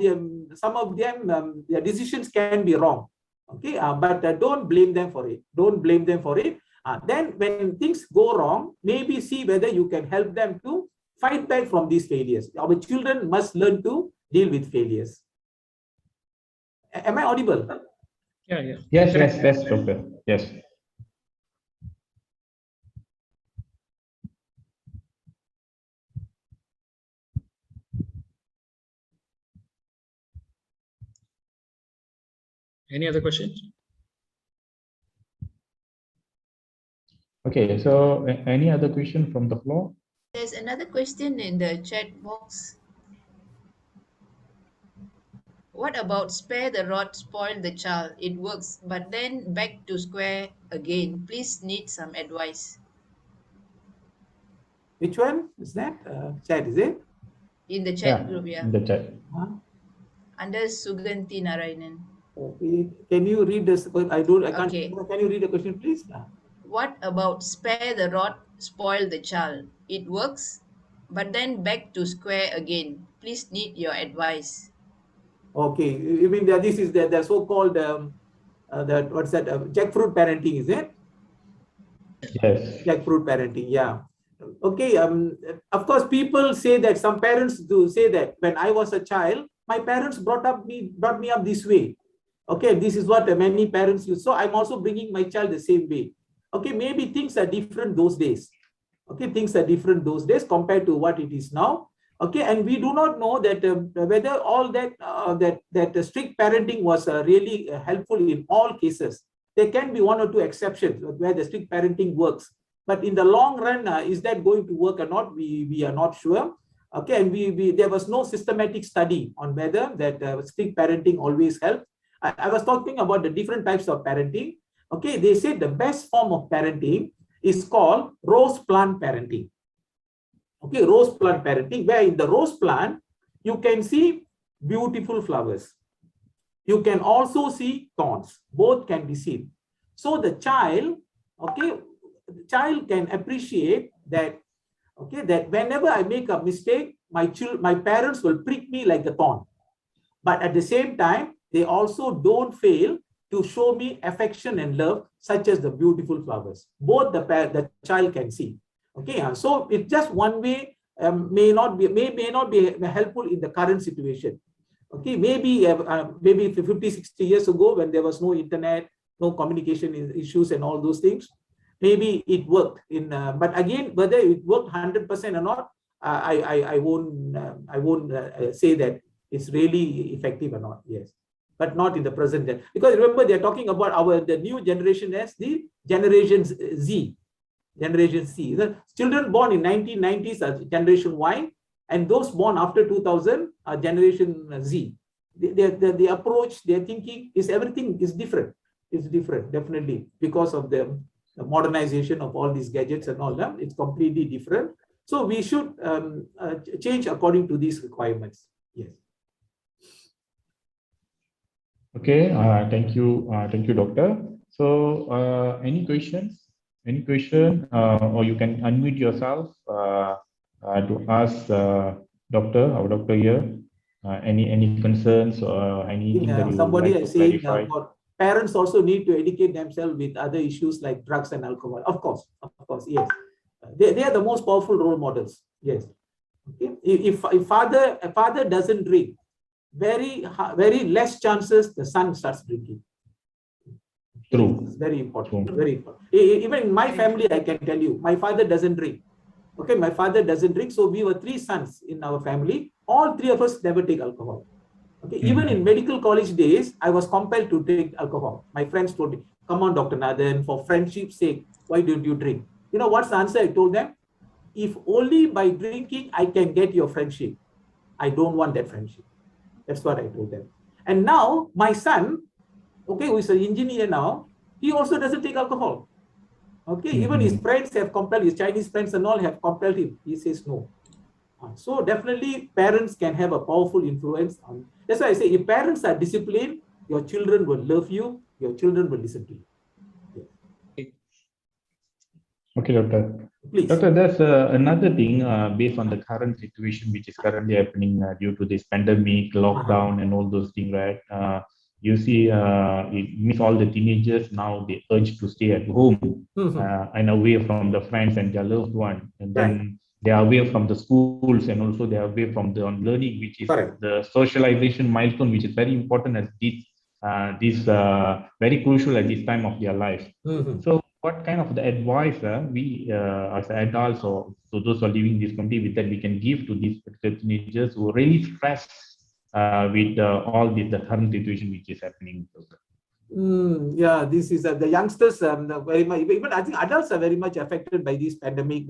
them their decisions can be wrong. Okay, but don't blame them for it. Don't blame them for it. Then when things go wrong, maybe see whether you can help them to fight back from these failures. Our children must learn to deal with failures. Am I audible? Yeah. Yes, Doctor. Yes. Any other questions? Okay, so any other question from the floor? There's another question in the chat box. What about spare the rod, spoil the child? It works, but then back to square again. Please need some advice. Which one is that? Chat, is it? In the chat group, yeah. In the chat. under Suganti Narayanan. Okay. Can you read this? I can't. Okay. Can you read the question, please? What about spare the rod, spoil the child? It works, but then back to square again. Please need your advice. Okay. You mean that this is the so-called that what's that jackfruit parenting, is it? Yes. Jackfruit parenting, yeah. Okay. Of course, people say that some parents do say that when I was a child, my parents brought me up this way. Okay, this is what many parents use. So I'm also bringing my child the same way. Okay, maybe things are different those days. Okay, things are different those days compared to what it is now. Okay, and we do not know that whether all that strict parenting was really helpful in all cases. There can be one or two exceptions where the strict parenting works, but in the long run, is that going to work or not? We are not sure. Okay, and there was no systematic study on whether that strict parenting always helped. I was talking about the different types of parenting. Okay, they said the best form of parenting is called rose plant parenting. Okay, rose plant parenting, where in the rose plant, you can see beautiful flowers. You can also see thorns. Both can be seen. So the child, okay, the child can appreciate that, okay, that whenever I make a mistake, my parents will prick me like a thorn. But at the same time, they also don't fail to show me affection and love, such as the beautiful flowers. Both the child can see. Okay, so it's just one way, may not be helpful in the current situation. Okay, maybe 50, 60 years ago, when there was no internet, no communication issues and all those things, maybe it worked but again, whether it worked 100% or not, I won't say that it's really effective or not. Yes, but not in the present day, because remember, they're talking about the new generation as the Generation Z. The children born in 1990s are Generation Y, and those born after 2000 are Generation Z. The approach, their thinking is, everything is different. It's different, definitely, because of the modernization of all these gadgets and all that. It's completely different. So we should change according to these requirements. Yes. Okay. Thank you, doctor. So, any questions? Any question? Or you can unmute yourself to ask our doctor here. Any concerns or anything that you would somebody like to is saying clarify? parents also need to educate themselves with other issues like drugs and alcohol. Of course, yes. They are the most powerful role models. Yes. Okay. If a father doesn't drink, very less chances the son starts drinking. True. It's very important. True. Very important. Even in my family, I can tell you, my father doesn't drink. Okay, my father doesn't drink. So we were 3 sons in our family. All 3 of us never take alcohol. Okay, even in medical college days, I was compelled to take alcohol. My friends told me, "Come on, Dr. Nathan, for friendship's sake, why don't you drink?" You know what's the answer I told them? If only by drinking I can get your friendship, I don't want that friendship. That's what I told them. And now my son, okay, who is an engineer now, he also doesn't take alcohol. Okay, even his friends have compelled, his Chinese friends and all have compelled him. He says no. So definitely parents can have a powerful influence on. That's why I say, if parents are disciplined, your children will love you, your children will listen to you. Okay, doctor. Please. Doctor, there's another thing based on the current situation which is currently happening due to this pandemic, lockdown, and all those things, right? You see, it means all the teenagers now, they urge to stay at home and away from the friends and their loved one, and then they are away from the schools, and also they are away from the learning, which is the socialization milestone, which is very important at this very crucial at this time of their life. So what kind of the advice we as adults, or so those who are living in this community with, that we can give to these teenagers who are really stressed with all this, the current situation which is happening? Yeah, this is the youngsters very much, even I think adults are very much affected by this pandemic.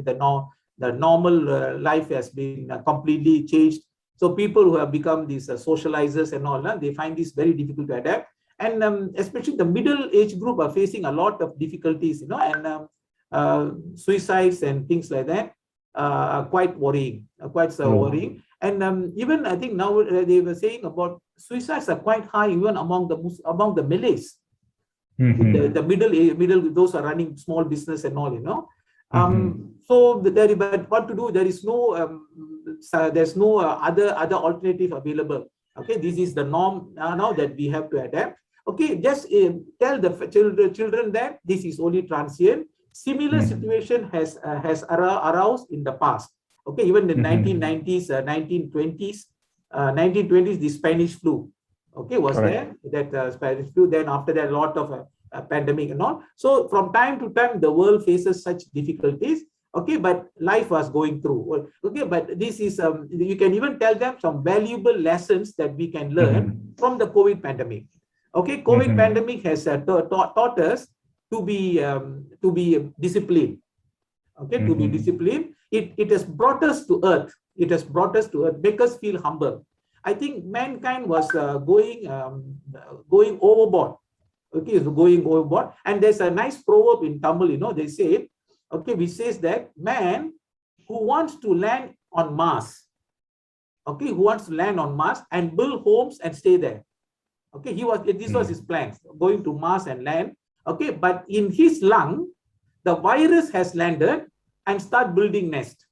The normal life has been completely changed. So people who have become these socializers and all, they find this very difficult to adapt. And especially the middle age group are facing a lot of difficulties, and suicides and things like that are quite worrying, worrying. And even I think now they were saying about suicides are quite high even among the Malays. The middle, those are running small business and all, So but what to do? There is no there's no other alternative available. Okay, this is the norm now that we have to adapt. Okay, just tell the children that this is only transient. Similar situation has aroused in the past. Okay, even in the 1990s, 1920s, the Spanish flu. Okay, was there that Spanish flu? Then after that, a lot of pandemic and all. So from time to time, the world faces such difficulties. Okay, but life was going through. Okay, but this is you can even tell them some valuable lessons that we can learn from the COVID pandemic. Okay, COVID pandemic has taught us to be disciplined. Okay, to be disciplined. It has brought us to earth. It has brought us to earth, make us feel humble. I think mankind was going overboard. Okay, so going overboard. And there's a nice proverb in Tamil, they say, okay, which says that man who wants to land on Mars, okay, who wants to land on Mars and build homes and stay there. Okay, this was his plans, going to Mars and land. Okay, but in his lung, the virus has landed and start building nest.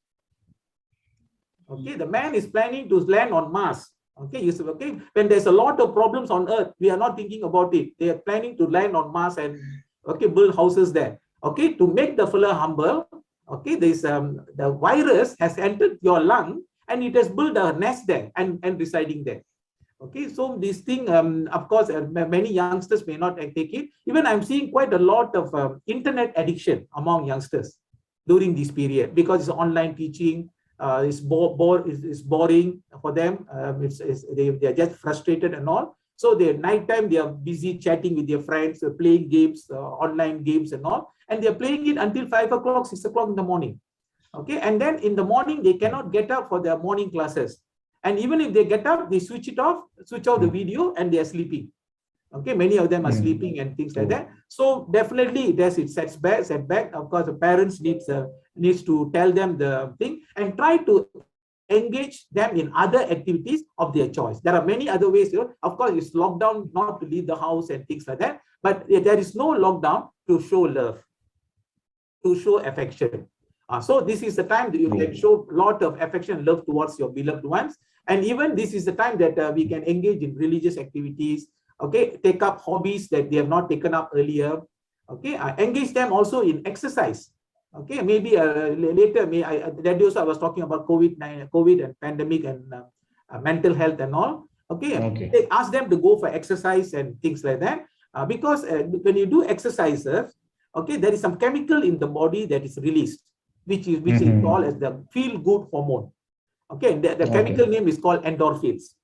Okay, the man is planning to land on Mars. Okay, okay. When there's a lot of problems on Earth, we are not thinking about it. They are planning to land on Mars and build houses there. Okay, to make the fellow humble. Okay, this the virus has entered your lung and it has built a nest there and residing there. Okay, so this thing, of course, many youngsters may not take it. Even I'm seeing quite a lot of internet addiction among youngsters during this period because it's online teaching. It's boring for them. They are just frustrated and all. So at nighttime they are busy chatting with their friends, playing games, online games and all, and they are playing it until 5 o'clock, 6 o'clock in the morning. Okay, and then in the morning they cannot get up for their morning classes. And even if they get up, they switch off the video, and they are sleeping. Okay, many of them are sleeping and things like that. So definitely it sets back. Of course, the parents needs to tell them the thing and try to engage them in other activities of their choice. There are many other ways. Of course, it's lockdown not to leave the house and things like that. But there is no lockdown to show love, to show affection. So this is the time that you can show a lot of affection and love towards your beloved ones. And even this is the time that we can engage in religious activities. Okay, take up hobbies that they have not taken up earlier. Okay, engage them also in exercise. Okay, maybe later, that also I was talking about COVID and pandemic and mental health and all. Okay. Ask them to go for exercise and things like that. Because when you do exercises, okay, there is some chemical in the body that is released, which is called as the feel-good hormone. Okay, the chemical name is called endorphins.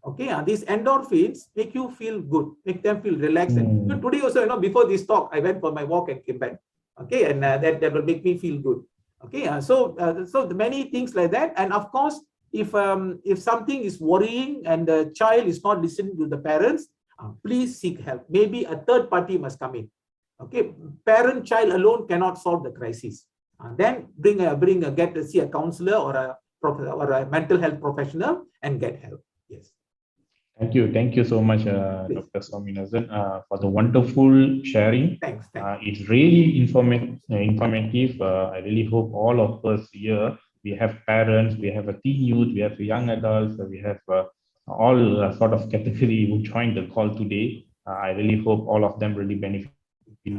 Okay, these endorphins make you feel good, make them feel relaxed. And today also, before this talk, I went for my walk and came back. Okay, and that will make me feel good. Okay, so many things like that. And of course, if something is worrying and the child is not listening to the parents, please seek help. Maybe a third party must come in. Okay, parent-child alone cannot solve the crisis. Then get to see a counselor or a mental health professional and get help. Yes. Thank you so much, Dr. Swamenathan, for the wonderful sharing. Thanks. It's really informative. I really hope all of us here, we have parents, we have a teen youth, we have young adults, we have all sort of category who joined the call today. I really hope all of them really benefit.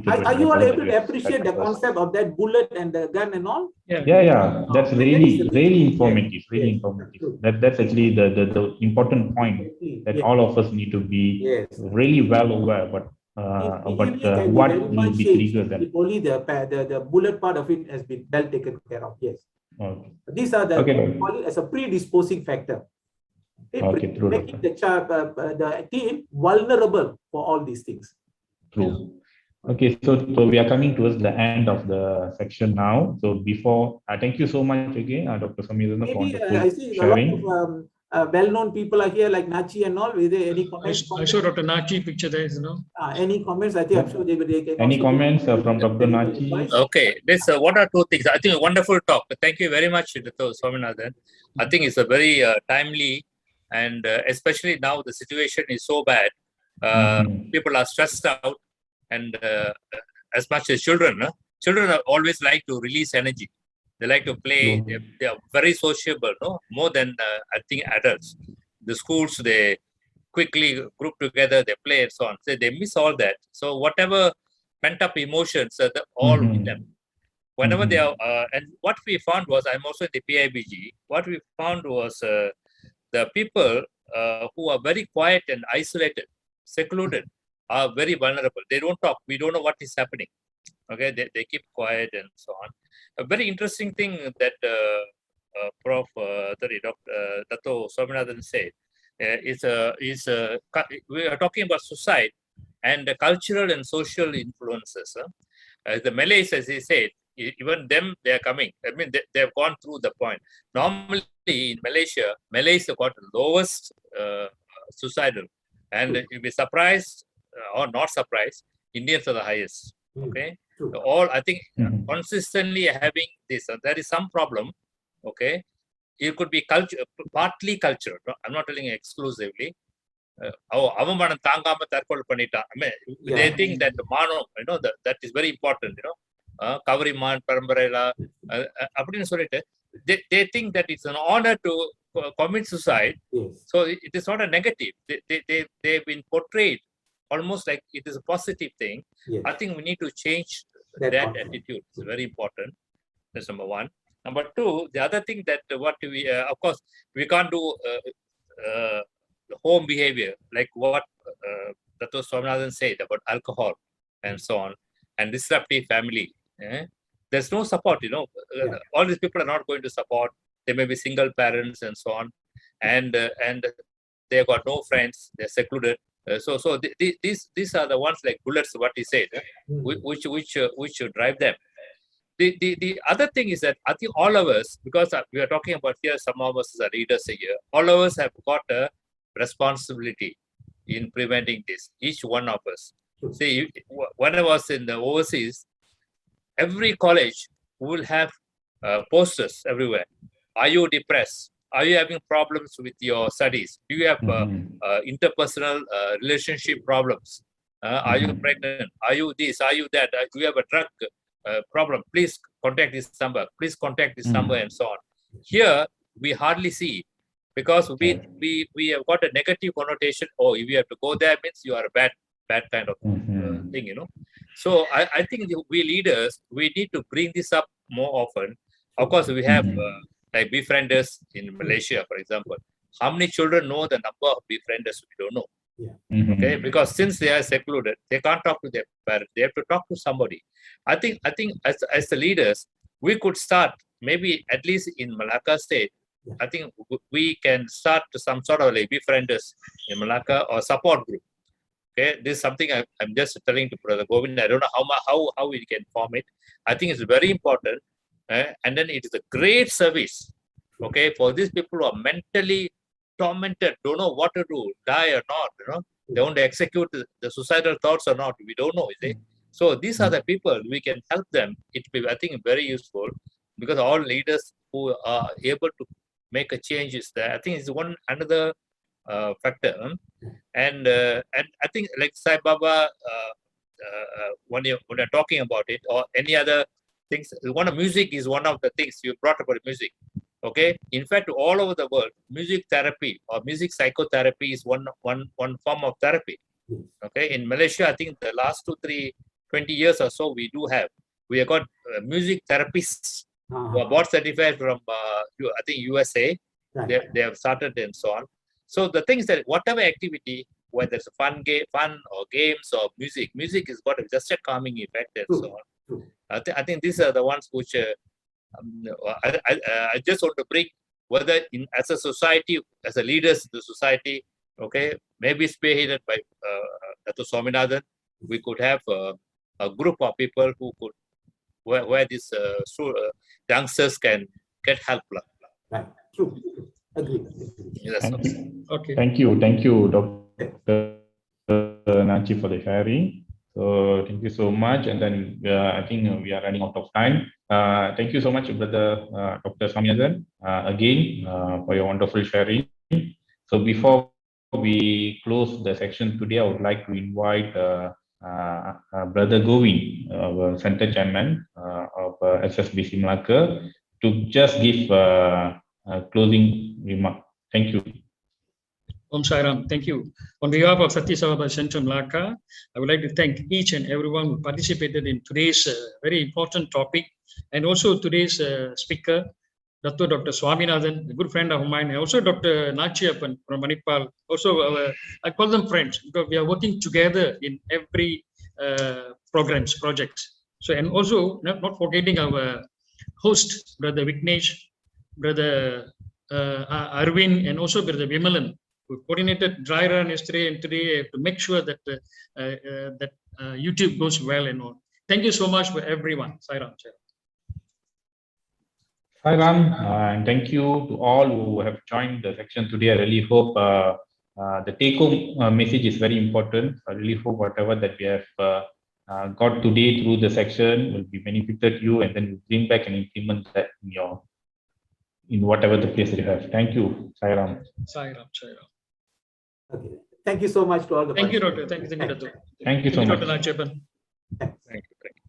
Are you all able to appreciate the concept of that bullet and the gun and all? Yeah. That's really informative. Really informative. That's actually the important point that all of us need to be really well aware. But what will be triggered then? If only the bullet part of it has been well taken care of. Yes. Okay. These are call it as a predisposing factor. Making the child, the teen vulnerable for all these things. True. Okay, so we are coming towards the end of the section now. So before, thank you so much again, Dr. Swamenathan, for I see sharing. a lot of well-known people are here like Nachi and all. Is there any comments? I show Dr. Nachi picture there, Any comments? I think I'm sure they can. Any also comments from Dr. Nachi? Okay, this one or two things. I think a wonderful talk. Thank you very much, Dr. Swamenathan. I think it's a very timely, and especially now the situation is so bad. People are stressed out, and as much as children, children always like to release energy. They like to play. They are very sociable, more than I think adults. The schools, they quickly group together, they play and so on. So they miss all that. So whatever pent up emotions, all with them. Whenever they are, and what we found was, I'm also in the PIBG. What we found was the people who are very quiet and isolated, secluded, are very vulnerable. They don't talk. We don't know what is happening. Okay, they keep quiet and so on. A very interesting thing that Dr. Swamenathan said we are talking about suicide and the cultural and social influences. The Malays, as he said, even them, they are coming. I mean, they have gone through the point. Normally in Malaysia, Malays have got the lowest suicidal, and you'll be surprised or not surprised, Indians are the highest. Okay, all I think consistently having this. There is some problem. Okay, it could be culture, partly culture. I'm not telling you exclusively. Avamanan thangama tharkol pannita. I mean, they think that the mano, that is very important. Kaveri man parambarela. Appadinu sollite, they think that it's an honor to commit suicide. So it is not a negative. They've been portrayed almost like it is a positive thing. I think we need to change that attitude. It's very important. That's number one. Number two, the other thing that what we, of course, we can't do home behavior like what Dr. Swamenathan said about alcohol and so on, and disruptive family. There's no support, all these people are not going to support. They may be single parents and so on, and they've got no friends, they're secluded. So these are the ones like bullets, what he said, which drive them. The other thing is that I think all of us, because we are talking about here, some of us are leaders here, all of us have got a responsibility in preventing this, each one of us. See, when I was in the overseas, every college will have posters everywhere. Are you depressed? Are you having problems with your studies? Do you have interpersonal relationship problems? Are you pregnant? Are you this? Are you that? Do you have a drug problem? Please contact this number. Please contact this number and so on. Here, we hardly see, because we have got a negative connotation. Oh, if you have to go there, means you are a bad kind of thing, So I think we leaders, we need to bring this up more often. Of course, we have like befrienders in Malaysia, for example. How many children know the number of befrienders? We don't know. Okay, because since they are secluded, they can't talk to their parents. They have to talk to somebody. I think as the leaders, we could start maybe at least in Melaka state. I think we can start some sort of like befrienders in Melaka or support group. Okay, this is something I'm just telling to Brother Govind. I don't know how we can form it. I think it's very important, and then it is a great service. Okay, for these people who are mentally tormented, don't know what to do, die or not. They want to execute the suicidal thoughts or not. We don't know, is it? So these are the people we can help them. It will be, I think, very useful, because all leaders who are able to make a change is there. I think it's another factor. And I think like Sai Baba, when you're talking about it, or any other things, music is one of the things you brought about music. Okay, in fact, all over the world, music therapy or music psychotherapy is one form of therapy. Okay, in Malaysia, I think the last 20 years or so, we have got music therapists who are board certified from I think USA. They have started and so on. So the things that whatever activity, whether it's fun or games or music has got just a calming effect and so on. I think these are the ones which I just want to bring, whether as a society, as a leaders in the society, okay, maybe spearheaded by Dr. Swamenathan, we could have a group of people who could, where these youngsters can get help. Right. True. Agreed. Yes, Thank you. Okay. Thank you, Dr. Nachi, for the sharing. So thank you so much. And then I think we are running out of time. Thank you so much, Brother Dr. Swamenathan, again for your wonderful sharing. So before we close the section today, I would like to invite Brother Govin, our Center Chairman of SSBC Melaka, to just give a closing remark. Thank you. Om Sai Ram, thank you. On behalf of Satya Sabha Center Melaka, I would like to thank each and everyone who participated in today's very important topic, and also today's speaker, Dr. Swamenathan, a good friend of mine, and also Dr. Nachiappan from Manipal. Also, I call them friends because we are working together in every projects. So, and also not forgetting our host, Brother Vignesh, Brother Arvind, and also Brother Vimalan, who coordinated dry run yesterday and today to make sure that YouTube goes well and all. Thank you so much for everyone. Sai Ram. Hi Ram, and thank you to all who have joined the section today. I really hope the take-home message is very important. I really hope whatever that we have got today through the section will be benefited you, and then you bring back and implement that in whatever the place that you have. Thank you, Sai Ram. Sai Ram. Sai Ram. Okay. Thank you so much to all the Thank you, participants. Doctor. Thank you, Doctor. Thank you so much. Dr. Nachiappan. Thank you.